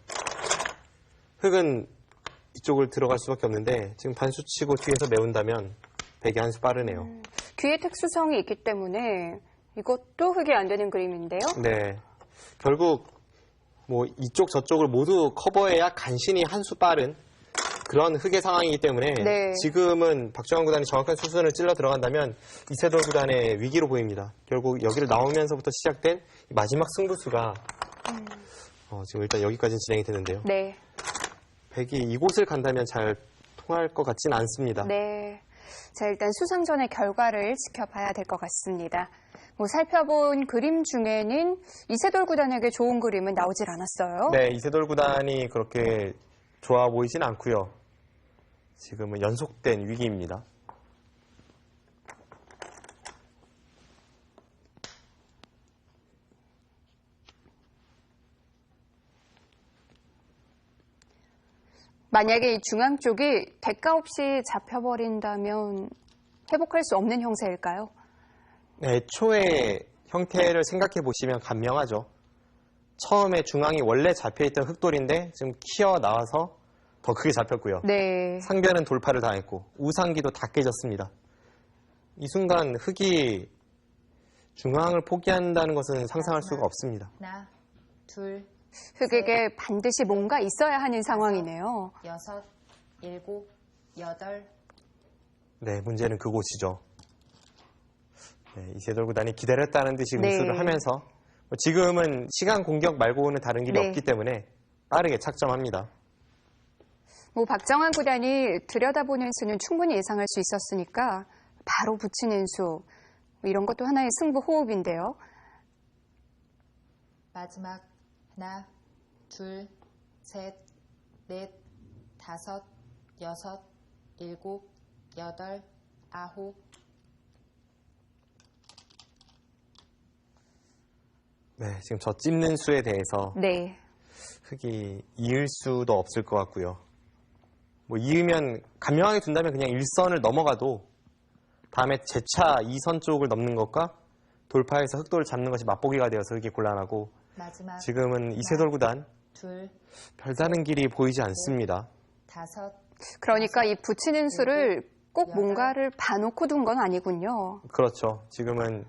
흑은 이쪽을 들어갈 수밖에 없는데 지금 단수 치고 뒤에서 메운다면 백이 한 수 빠르네요.
귀의 특수성이 있기 때문에 이것도 흑이 안 되는 그림인데요.
네. 결국 뭐 이쪽 저쪽을 모두 커버해야 간신히 한 수 빠른 그런 흑의 상황이기 때문에
네.
지금은 박정환 구단이 정확한 수순을 찔러 들어간다면 이세돌 구단의 위기로 보입니다. 결국 여기를 나오면서부터 시작된 이 마지막 승부수가 지금 일단 여기까지는 진행이 되는데요.
네.
백이 이곳을 간다면 잘 통할 것 같진 않습니다.
네. 자, 일단 수상전의 결과를 지켜봐야 될 것 같습니다. 뭐 살펴본 그림 중에는 이세돌 구단에게 좋은 그림은 나오질 않았어요.
네, 이세돌 구단이 그렇게 좋아 보이진 않고요. 지금은 연속된 위기입니다.
만약에 이 중앙 쪽이 대가 없이 잡혀버린다면 회복할 수 없는 형세일까요?
네, 애초에 형태를 생각해 보시면 간명하죠. 처음에 중앙이 원래 잡혀있던 흑돌인데 지금 키어 나와서 더 크게 잡혔고요.
네.
상변은 돌파를 당했고 우상기도 다 깨졌습니다. 이 순간 흑이 중앙을 포기한다는 것은 상상할 수가 없습니다.
하나, 둘,
흑에게 반드시 뭔가 있어야 하는 상황이네요.
여섯, 일곱, 여덟.
네, 문제는 그곳이죠. 네, 이세돌 구단이 기다렸다는 듯이
네.
응수를 하면서 지금은 시간 공격 말고는 다른 길이
네.
없기 때문에 빠르게 착점합니다.
뭐 박정환 구단이 들여다보는 수는 충분히 예상할 수 있었으니까 바로 붙이는 수, 뭐 이런 것도 하나의 승부 호흡인데요.
마지막 하나, 둘, 셋, 넷, 다섯, 여섯, 일곱, 여덟, 아홉.
네, 지금 저 찝는 수에 대해서
네.
흑이 이을 수도 없을 것 같고요. 뭐 이으면 간명하게 둔다면 그냥 1선을 넘어가도 다음에 재차 2선 쪽을 넘는 것과 돌파해서 흑돌을 잡는 것이 맛보기가 되어서 흑이 곤란하고
마지막
지금은 이세돌 구단
둘,
별다른 길이 보이지 않습니다.
다섯.
그러니까 이 붙이는 수를 꼭 뭔가를 봐놓고 둔 건 아니군요.
그렇죠. 지금은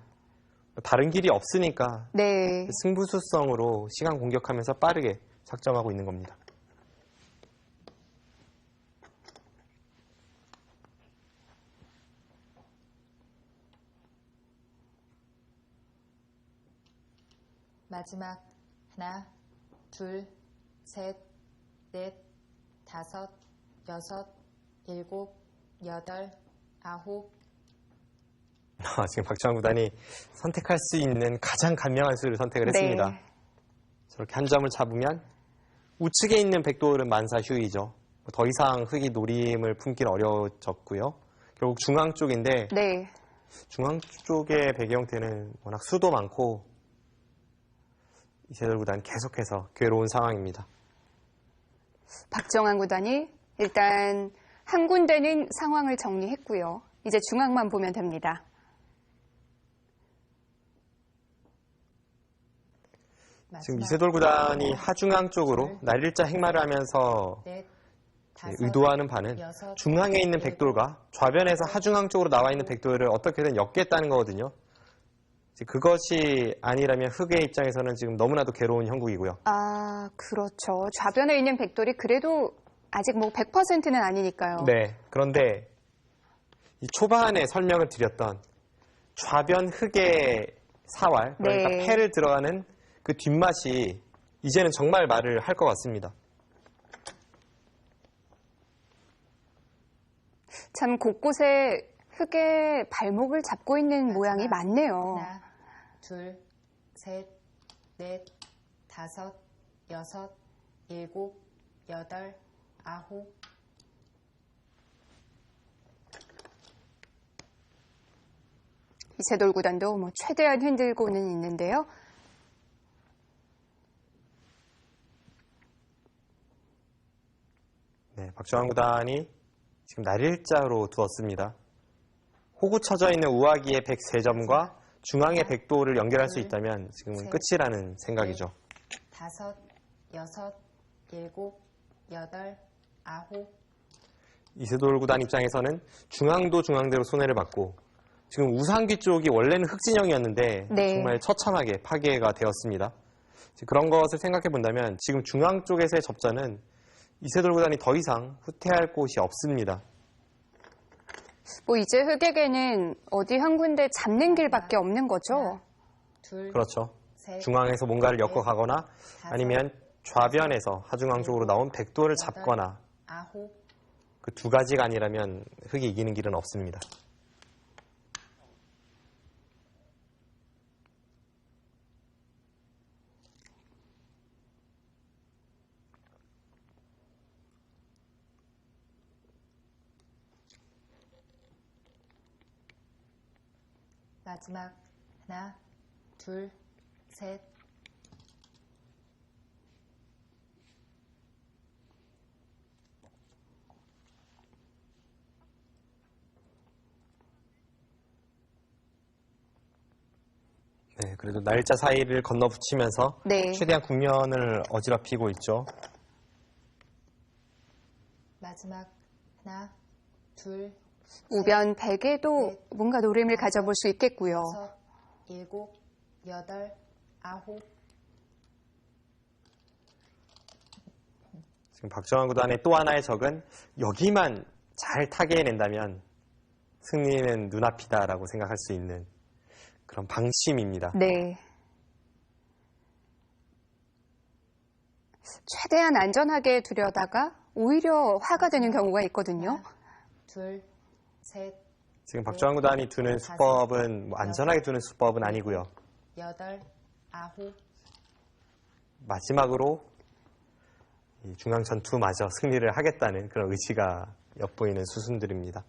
다른 길이 없으니까
네.
승부수성으로 시간 공격하면서 빠르게 작점하고 있는 겁니다.
마지막 하나, 둘, 셋, 넷, 다섯, 여섯, 일곱, 여덟, 아홉.
지금 박정환 구단이 선택할 수 있는 가장 간명한 수를 선택을 했습니다.
네.
저렇게 한 점을 잡으면 우측에 있는 백돌은 만사 휴이죠. 더 이상 흑이 노림을 품기는 어려워졌고요. 결국 중앙 쪽인데
네.
중앙 쪽의 백의 형태는 워낙 수도 많고 이세돌 구단 계속해서 괴로운 상황입니다.
박정환 구단이 일단 한 군데는 상황을 정리했고요. 이제 중앙만 보면 됩니다.
지금
마지막
이세돌 구단이 하중앙 쪽으로 날일자 행마를 하면서
넷, 다섯,
의도하는 바는
여섯,
중앙에 있는 백돌과 좌변에서 하중앙 쪽으로 나와 있는 백돌을 어떻게든 엮겠다는 거거든요. 그것이 아니라면 흑의 입장에서는 지금 너무나도 괴로운 형국이고요.
아, 그렇죠. 좌변에 있는 백돌이 그래도 아직 뭐 100%는 아니니까요.
네. 그런데 이 초반에 설명을 드렸던 좌변 흑의 사활, 그러니까
네.
패를 들어가는 그 뒷맛이 이제는 정말 말을 할 것 같습니다.
참 곳곳에 흑의 발목을 잡고 있는 모양이 많네요.
하나, 둘, 셋, 넷, 다섯, 여섯, 일곱, 여덟, 아홉.
이세돌 구단도 뭐 최대한 흔들고는 있는데요.
네, 박정환 구단이 지금 날일자로 두었습니다. 호구 쳐져 있는 우아기의 103점과 중앙의 백도를 연결할 수 있다면 지금은 끝이라는 생각이죠.
다섯, 여섯, 일곱, 여덟, 아홉.
이세돌 구단 입장에서는 중앙도 중앙대로 손해를 받고 지금 우상귀 쪽이 원래는 흑진영이었는데
네.
정말 처참하게 파괴가 되었습니다. 그런 것을 생각해 본다면 지금 중앙 쪽에서의 접전은 이세돌 구단이 더 이상 후퇴할 곳이 없습니다.
뭐 이제 흑에게는 어디 한 군데 잡는 길밖에 없는 거죠.
둘,
그렇죠.
셋,
중앙에서 뭔가를 엮어가거나
다섯,
아니면 좌변에서 하중앙 쪽으로 나온 백도를 잡거나
아홉.
그 두 가지가 아니라면 흑이 이기는 길은 없습니다.
마지막 하나, 둘, 셋.
네, 그래도 날짜 사이를 건너붙이면서
네.
최대한 국면을 어지럽히고 있죠.
마지막 하나, 둘,
우변 100에도
넷,
뭔가 노림을 가져볼 수 있겠고요.
여섯, 일곱, 여덟, 아홉.
지금 박정환 구단의 또 하나의 적은 여기만 잘 타개해낸다면 승리는 눈앞이다라고 생각할 수 있는 그런 방심입니다.
네. 최대한 안전하게 두려다가 오히려 화가 되는 경우가 있거든요.
하나, 둘, 셋,
지금 박정환 구단이 두는 수법은 뭐 안전하게 두는 수법은 아니고요.
여덟, 아홉.
마지막으로 이 중앙 전투마저 승리를 하겠다는 그런 의지가 엿보이는 수순들입니다.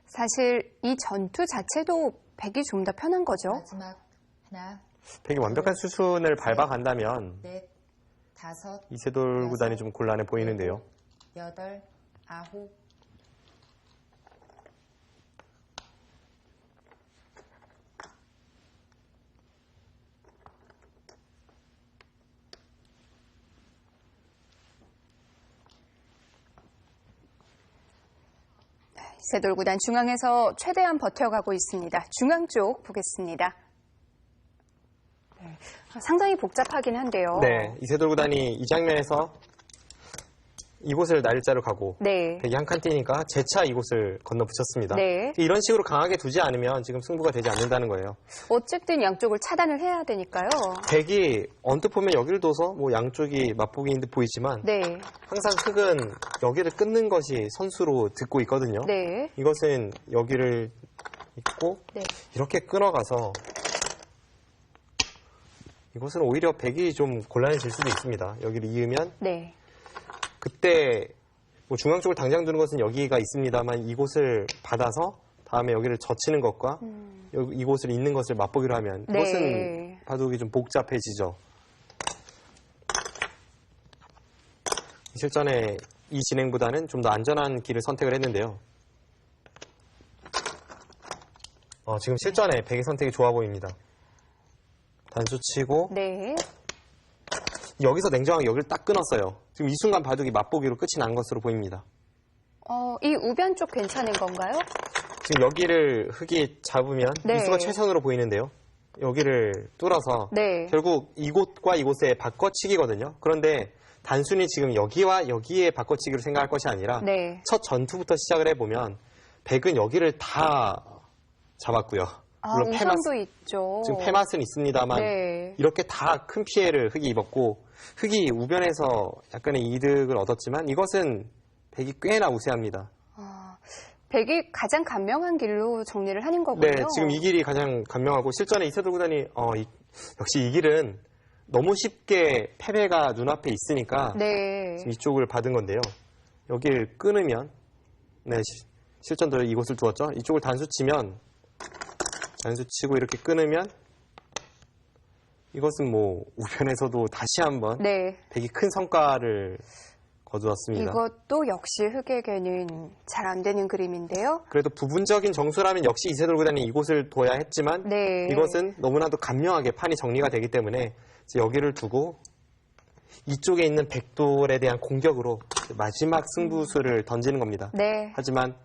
사실 이 전투 자체도 백이 좀 더 편한 거죠.
마지막 하나,
되게 완벽한 수순을 밟아간다면
넷, 다섯,
이세돌 구단이 좀 곤란해 보이는데요.
여덟, 아홉.
이세돌 구단 중앙에서 최대한 버텨가고 있습니다. 중앙 쪽 보겠습니다. 네, 상당히 복잡하긴 한데요.
네, 이세돌 구단이 이 장면에서 이곳을 날짜로 가고
네.
백이 한 칸 뛰니까 재차 이곳을 건너붙였습니다.
네.
이런 식으로 강하게 두지 않으면 지금 승부가 되지 않는다는 거예요.
어쨌든 양쪽을 차단을 해야 되니까요.
백이 언뜻 보면 여기를 둬서 뭐 양쪽이 맞보기인 듯 보이지만
네.
항상 흑은 여기를 끊는 것이 선수로 듣고 있거든요.
네.
이것은 여기를 있고
네.
이렇게 끊어가서 이것은 오히려 백이 좀 곤란해질 수도 있습니다. 여기를 이으면
네.
그때 뭐 중앙 쪽을 당장 두는 것은 여기가 있습니다만 이곳을 받아서 다음에 여기를 젖히는 것과 이곳을 잇는 것을 맛보기로 하면
네.
이것은 바둑이 좀 복잡해지죠. 실전에 이 진행보다는 좀 더 안전한 길을 선택을 했는데요. 지금 실전에 백의 선택이 좋아 보입니다. 단수 치고
네.
여기서 냉정하게 여기를 딱 끊었어요. 지금 이 순간 바둑이 맛보기로 끝이 난 것으로 보입니다.
이 우변 쪽 괜찮은 건가요?
지금 여기를 흑이 잡으면
네.
이수가 최선으로 보이는데요. 여기를 뚫어서
네.
결국 이곳과 이곳의 바꿔치기거든요. 그런데 단순히 지금 여기와 여기의 바꿔치기로 생각할 것이 아니라
네.
첫 전투부터 시작을 해보면 백은 여기를 다 잡았고요. 물론
우선도 있죠.
지금 패맛은 있습니다만
네.
이렇게 다 큰 피해를 흑이 입었고 흑이 우변에서 약간의 이득을 얻었지만 이것은 백이 꽤나 우세합니다.
백이 가장 간명한 길로 정리를 하는 거군요.
네, 지금 이 길이 가장 간명하고 실전에 이세돌 구단이 역시 이 길은 너무 쉽게 패배가 눈앞에 있으니까
네.
지금 이쪽을 받은 건데요. 여기를 끊으면 네, 실전도 이곳을 두었죠. 이쪽을 단수 치면 단수 치고 이렇게 끊으면 이것은 뭐 우변에서도 다시 한번
네.
백이 큰 성과를 거두었습니다.
이것도 역시 흑에게는 잘 안 되는 그림인데요.
그래도 부분적인 정수라면 역시 이세돌 구단이 이곳을 둬야 했지만
네.
이것은 너무나도 간명하게 판이 정리가 되기 때문에 이제 여기를 두고 이쪽에 있는 백돌에 대한 공격으로 마지막 승부수를 던지는 겁니다.
네.
하지만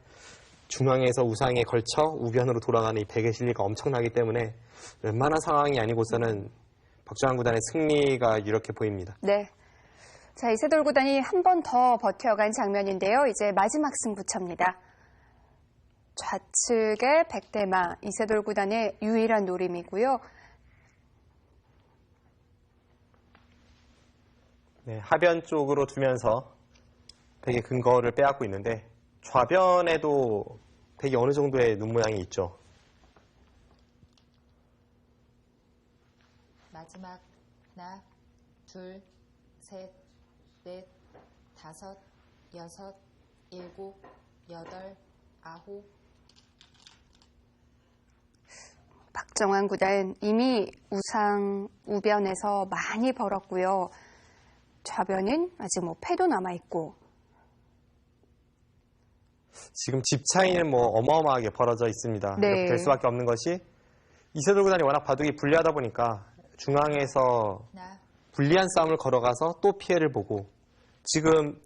중앙에서 우상에 걸쳐 우변으로 돌아가는 이 백의 실리가 엄청나기 때문에 웬만한 상황이 아니고서는 박정환 구단의 승리가 유력해 보입니다.
네. 자, 이세돌 구단이 한 번 더 버텨간 장면인데요. 이제 마지막 승부처입니다. 좌측의 백대마, 이세돌 구단의 유일한 노림이고요.
네, 하변 쪽으로 두면서 백의 근거를 빼앗고 있는데 좌변에도 백이 어느 정도의 눈 모양이 있죠.
마지막 하나, 둘, 셋, 넷, 다섯, 여섯, 일곱, 여덟, 아홉.
박정환 구단 이미 우상 우변에서 많이 벌었고요. 좌변은 아직 패도 남아있고
지금 집 차이는 뭐 어마어마하게 벌어져 있습니다.
네.
이렇게 될 수밖에 없는 것이 이세돌 구단이 워낙 바둑이 불리하다 보니까 중앙에서
나,
불리한 싸움을 걸어가서 또 피해를 보고 지금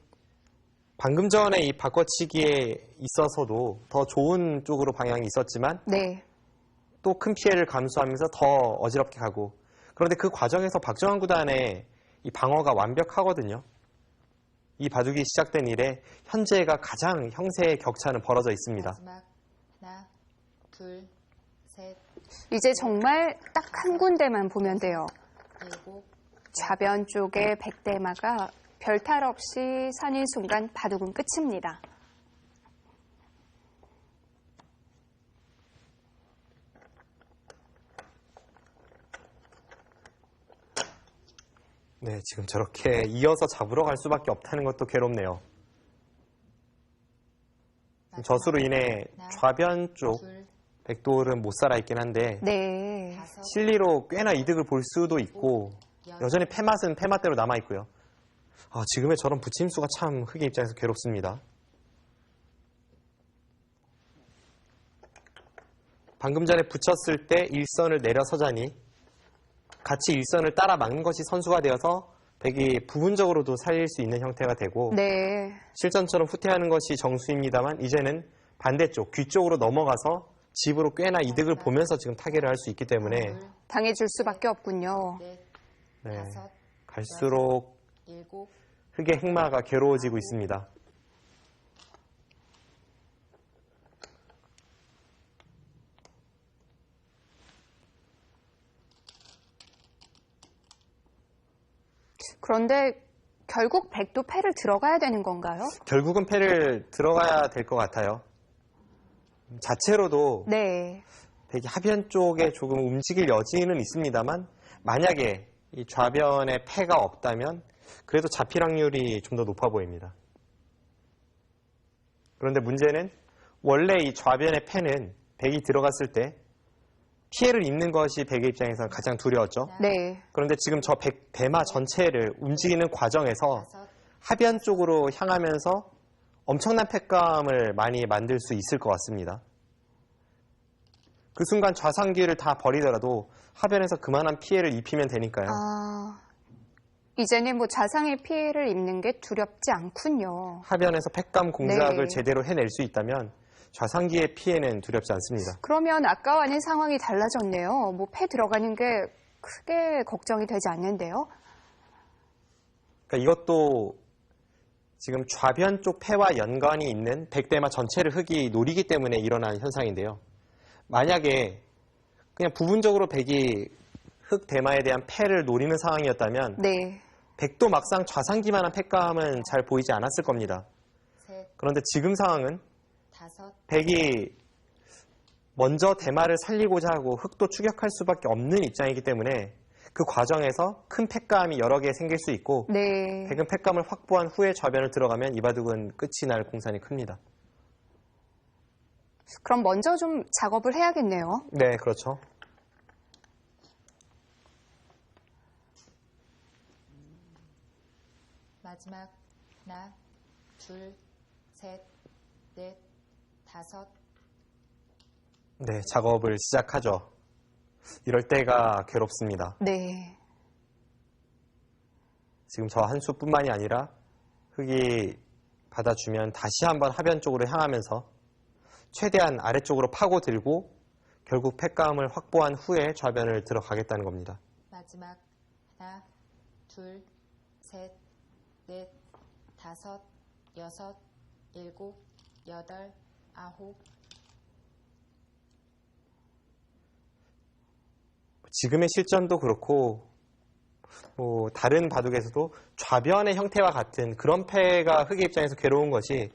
방금 전에 이 바꿔치기에 있어서도 더 좋은 쪽으로 방향이 있었지만
네.
또 큰 피해를 감수하면서 더 어지럽게 가고 그런데 그 과정에서 박정환 구단의 이 방어가 완벽하거든요. 이 바둑이 시작된 이래 현재가 가장 형세의 격차는 벌어져 있습니다.
마지막 하나, 둘, 셋,
이제 정말 딱 한 군데만 보면 돼요.
일곱,
좌변 쪽의 백대마가 별탈 없이 사는 순간 바둑은 끝입니다.
네, 지금 저렇게 이어서 잡으러 갈 수밖에 없다는 것도 괴롭네요. 젖으로 인해 좌변 쪽
둘,
백돌은 못 살아 있긴 한데
네.
다섯,
실리로 꽤나 이득을 볼 수도 있고 여전히 패맛은 패맛대로 남아 있고요. 지금의 저런 부침수가 참 흑의 입장에서 괴롭습니다. 방금 전에 붙였을 때 일선을 내려서자니 같이 일선을 따라 막는 것이 선수가 되어서 백이 부분적으로도 살릴 수 있는 형태가 되고
네.
실전처럼 후퇴하는 것이 정수입니다만 이제는 반대쪽 귀 쪽으로 넘어가서 집으로 꽤나 이득을 보면서 지금 타결을 할 수 있기 때문에
둘,
당해줄 수밖에 없군요.
넷,
네,
다섯,
갈수록
일곱,
흑의 행마가 괴로워지고 있습니다.
그런데 결국 백도 패를 들어가야 되는 건가요?
결국은 패를 들어가야 될 것 같아요. 자체로도
네.
백이 하변 쪽에 조금 움직일 여지는 있습니다만 만약에 이 좌변에 패가 없다면 그래도 잡힐 확률이 좀 더 높아 보입니다. 그런데 문제는 원래 이 좌변의 패는 백이 들어갔을 때 피해를 입는 것이 백의 입장에서는 가장 두려웠죠.
네.
그런데 지금 저 대마 전체를 움직이는 과정에서
다섯,
하변 쪽으로 향하면서 엄청난 패감을 많이 만들 수 있을 것 같습니다. 그 순간 좌상기를 다 버리더라도 하변에서 그만한 피해를 입히면 되니까요.
이제는 뭐 좌상의 피해를 입는 게 두렵지 않군요.
하변에서 패감 공작을
네.
제대로 해낼 수 있다면 좌상기의 피해는 두렵지 않습니다.
그러면 아까와는 상황이 달라졌네요. 뭐 패 들어가는 게 크게 걱정이 되지 않는데요.
그러니까 이것도 지금 좌변 쪽 패와 연관이 있는 백대마 전체를 흑이 노리기 때문에 일어난 현상인데요. 만약에 그냥 부분적으로 백이 흑 대마에 대한 패를 노리는 상황이었다면
네.
백도 막상 좌상기만한 패감은 잘 보이지 않았을 겁니다.
셋,
그런데 지금 상황은
다섯,
백이 먼저 대마를 살리고자 하고 흑도 추격할 수밖에 없는 입장이기 때문에 그 과정에서 큰 패감이 여러 개 생길 수 있고
네.
백은 패감을 확보한 후에 좌변을 들어가면 이 바둑은 끝이 날 공산이 큽니다.
그럼 먼저 좀 작업을 해야겠네요.
네, 그렇죠.
마지막 하나, 둘, 셋, 넷, 다섯,
네, 작업을 시작하죠. 이럴 때가 괴롭습니다.
네.
지금 저 한 수뿐만이 아니라 흑이 받아주면 다시 한번 하변 쪽으로 향하면서 최대한 아래쪽으로 파고들고 결국 패감을 확보한 후에 좌변을 들어가겠다는 겁니다.
마지막 하나, 둘, 셋, 넷, 다섯, 여섯, 일곱, 여덟, 아홉,
지금의 실전도 그렇고 다른 바둑에서도 좌변의 형태와 같은 그런 패가 흑의 입장에서 괴로운 것이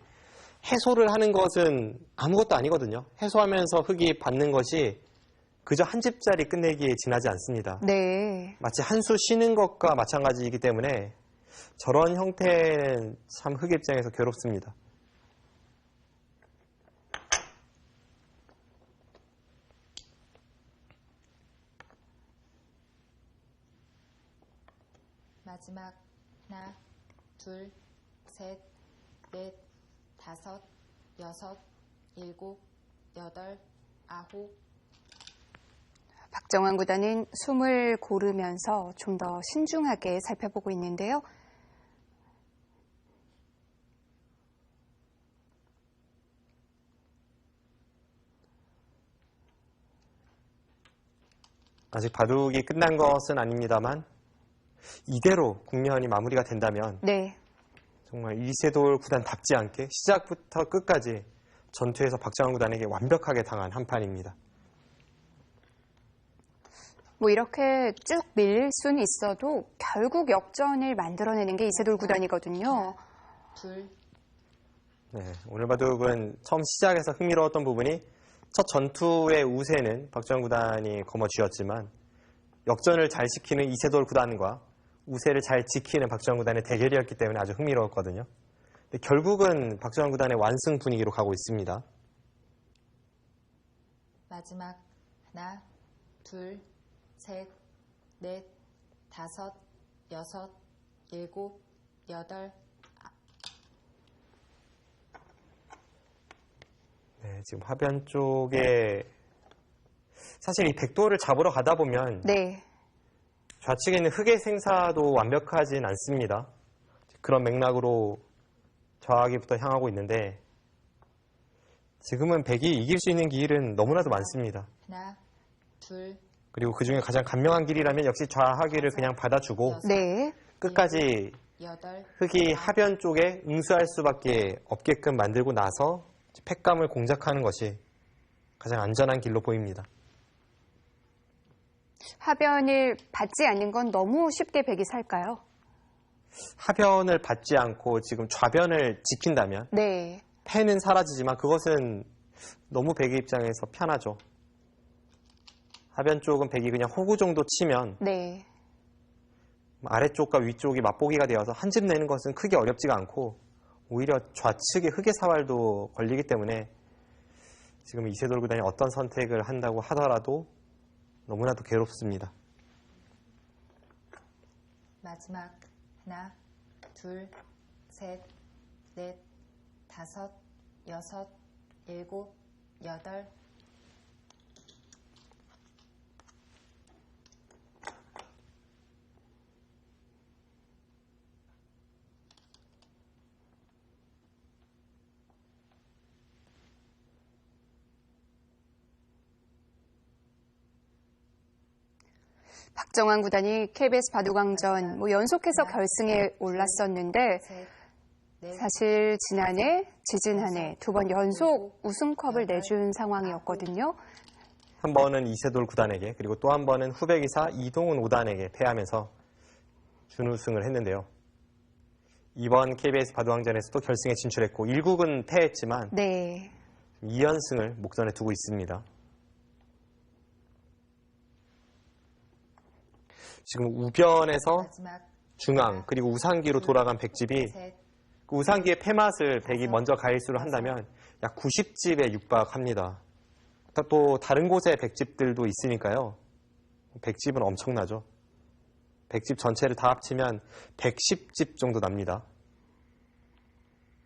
해소를 하는 것은 아무것도 아니거든요. 해소하면서 흑이 받는 것이 그저 한 집짜리 끝내기에 지나지 않습니다.
네.
마치 한 수 쉬는 것과 마찬가지이기 때문에 저런 형태는 참 흑의 입장에서 괴롭습니다.
마지막 하나, 둘, 셋, 넷, 다섯, 여섯, 일곱, 여덟, 아홉.
박정환 구단은 숨을 고르면서 좀 더 신중하게 살펴보고 있는데요.
아직 바둑이 끝난 것은 아닙니다만 이대로 국면이 마무리가 된다면
네.
정말 이세돌 구단답지 않게 시작부터 끝까지 전투에서 박정환 구단에게 완벽하게 당한 한 판입니다.
뭐 이렇게 쭉 밀릴 수는 있어도 결국 역전을 만들어내는 게 이세돌 구단이거든요.
둘,
네, 오늘 바둑은 처음 시작에서 흥미로웠던 부분이 첫 전투의 우세는 박정환 구단이 거머쥐었지만 역전을 잘 시키는 이세돌 구단과 우세를 잘 지키는 박정환 구단의 대결이었기 때문에 아주 흥미로웠거든요. 근데 결국은 박정환 구단의 완승 분위기로 가고 있습니다.
마지막 하나, 둘, 셋, 넷, 다섯, 여섯, 일곱, 여덟.
네, 지금 화변 쪽에 사실 이 백도를 잡으러 가다 보면
네.
좌측에 있는 흑의 생사도 완벽하진 않습니다. 그런 맥락으로 좌하기부터 향하고 있는데 지금은 백이 이길 수 있는 길은 너무나도 많습니다.
하나, 둘,
그리고 그 중에 가장 간명한 길이라면 역시 좌하기를 그냥 받아주고
네.
끝까지
여덟,
흑이 하변 쪽에 응수할 수밖에 없게끔 만들고 나서 팩감을 공작하는 것이 가장 안전한 길로 보입니다.
하변을 받지 않는 건 너무 쉽게 백이 살까요?
하변을 받지 않고 지금 좌변을 지킨다면
네.
패는 사라지지만 그것은 너무 백의 입장에서 편하죠. 하변 쪽은 백이 그냥 호구 정도 치면
네.
아래쪽과 위쪽이 맞보기가 되어서 한 집 내는 것은 크게 어렵지가 않고 오히려 좌측에 흑의 사활도 걸리기 때문에 지금 이세돌 구단이 어떤 선택을 한다고 하더라도 너무나도 괴롭습니다.
마지막 하나, 둘, 셋, 넷, 다섯, 여섯, 일곱, 여덟.
박정환 구단이 KBS 바둑왕전 연속해서 결승에 올랐었는데
셋, 넷,
사실 지난해, 지지난해 두 번 연속 우승컵을 내준 상황이었거든요.
한 번은 이세돌 구단에게 그리고 또 한 번은 후배기사 이동훈 5단에게 패하면서 준우승을 했는데요. 이번 KBS 바둑왕전에서도 결승에 진출했고 1국은 패했지만
네.
2연승을 목전에 두고 있습니다. 지금 우변에서
마지막
중앙 그리고 우상기로 돌아간 백집이
셋,
그 우상기의 패맛을 백이 먼저 가일수를 한다면 약 90집에 육박합니다. 또 다른 곳에 백집들도 있으니까요. 백집은 엄청나죠. 백집 전체를 다 합치면 110집 정도 납니다.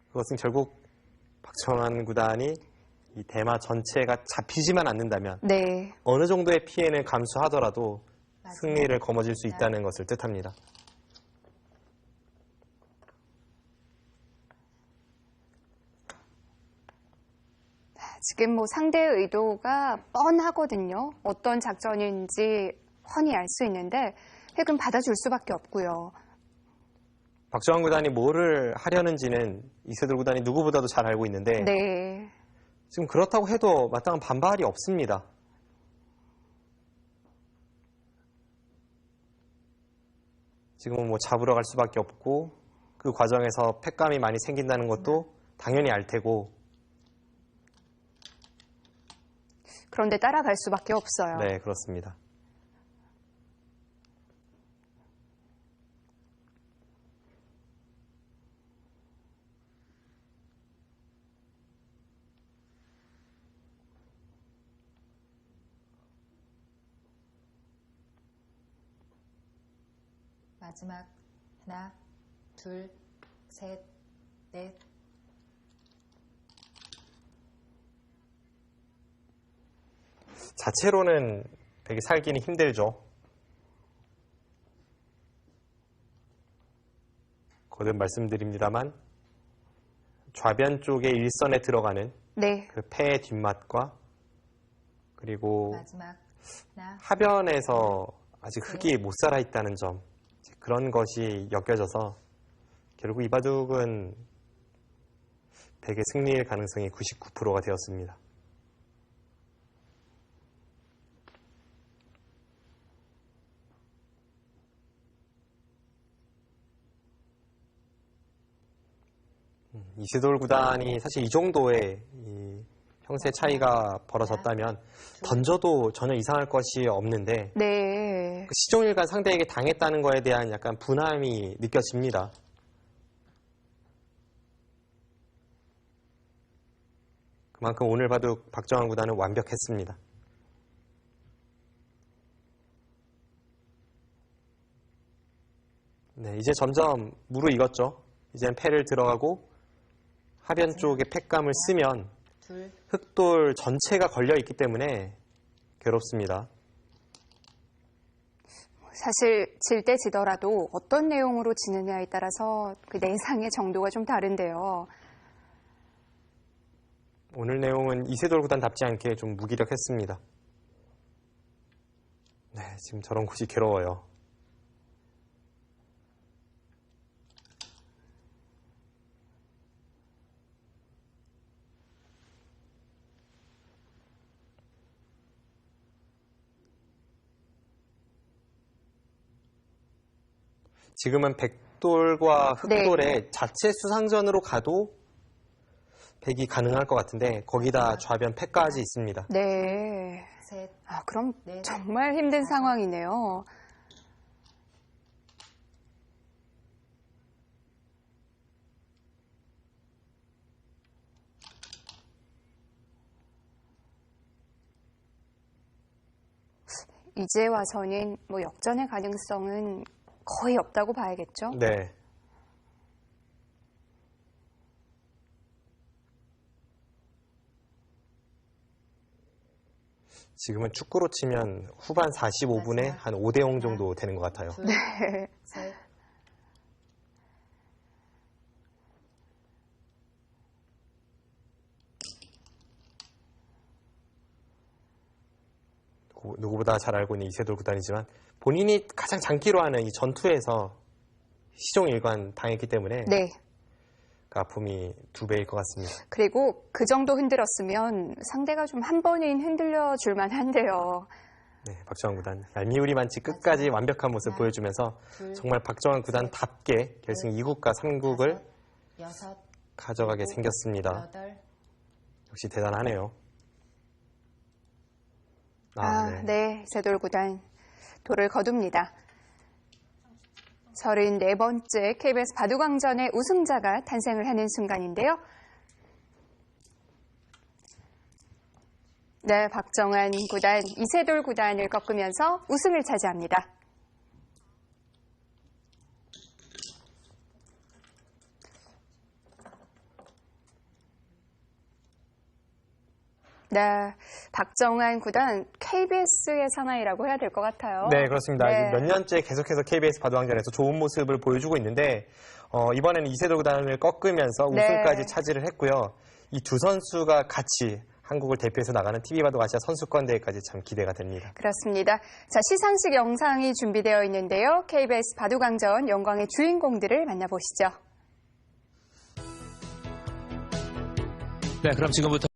그것은 결국 박정환 구단이 이 대마 전체가 잡히지만 않는다면
네.
어느 정도의 피해는 감수하더라도
마지막
승리를 거머쥘 수 있다는 것을 뜻합니다.
지금 상대의 의도가 뻔하거든요. 어떤 작전인지 훤히 알 수 있는데 핵은 받아줄 수밖에 없고요.
박정환 구단이 뭐를 하려는지는 이세돌 구단이 누구보다도 잘 알고 있는데
네.
지금 그렇다고 해도 마땅한 반발이 없습니다. 지금은 잡으러 갈 수밖에 없고 그 과정에서 팩감이 많이 생긴다는 것도 당연히 알 테고
그런데 따라갈 수밖에 없어요.
네, 그렇습니다.
마지막 하나, 둘, 셋, 넷,
자체로는 되게 살기는 힘들죠. 거듭 말씀드립니다만 좌변 쪽에 일선에 들어가는
네.
그 폐의 뒷맛과 그리고
마지막 하나,
하변에서 아직 흙이 못 살아 있다는 점, 그런 것이 엮여져서 결국 이 바둑은 백의 승리일 가능성이 99%가 되었습니다. 이세돌 구단이 사실 이 정도의 이 형세 차이가 벌어졌다면 던져도 전혀 이상할 것이 없는데
네.
그 시종일관 상대에게 당했다는 거에 대한 약간 분함이 느껴집니다. 그만큼 오늘 바둑 박정환 구단은 완벽했습니다. 네, 이제 점점 무르익었죠. 이젠 패를 들어가고 하변 쪽에 팩감을 쓰면
둘,
흑돌 전체가 걸려 있기 때문에 괴롭습니다.
사실 질 때 지더라도 어떤 내용으로 지느냐에 따라서 그 내상의 정도가 좀 다른데요.
오늘 내용은 이세돌 구단답지 않게 좀 무기력했습니다. 네, 지금 저런 곳이 괴로워요. 지금은 백돌과 흑돌의 자체 수상전으로 가도 백이 가능할 것 같은데 거기다 좌변 패까지 있습니다.
네.
셋,
아, 그럼
넷,
정말 힘든 상황이네요. 이제 와서는 뭐 역전의 가능성은 거의 없다고 봐야겠죠?
네. 지금은 축구로 치면 후반 45분에 한 5대0 정도 되는 것 같아요.
둘, 셋,
누구보다 잘 알고 있는 이세돌 구단이지만 본인이 가장 장기로 하는 이 전투에서 시종일관 당했기 때문에
네.
그 아픔이 2배일 것 같습니다.
그리고 그 정도 흔들었으면 상대가 좀 한 번은 흔들려 줄 만한데요.
네, 박정환 구단 얄미우리만치 끝까지 완벽한 모습 보여주면서
둘,
정말 박정환 구단답게 결승 2국과 3국을
여섯,
가져가게 생겼습니다.
여덟,
역시 대단하네요.
네. 이세돌 구단 돌을 거둡니다. 34번째 KBS 바둑왕전의 우승자가 탄생을 하는 순간인데요. 네, 박정환 구단, 이세돌 구단을 꺾으면서 우승을 차지합니다. 네, 박정환 구단 KBS의 사나이라고 해야 될 것 같아요.
네, 그렇습니다.
네.
몇 년째 계속해서 KBS 바둑왕전에서 좋은 모습을 보여주고 있는데 이번에는 이세돌 구단을 꺾으면서
네.
우승까지 차지를 했고요. 이 두 선수가 같이 한국을 대표해서 나가는 TV바둑 아시아 선수권 대회까지 참 기대가 됩니다.
그렇습니다. 자, 시상식 영상이 준비되어 있는데요. KBS 바둑왕전 영광의 주인공들을 만나보시죠.
네, 그럼 지금부터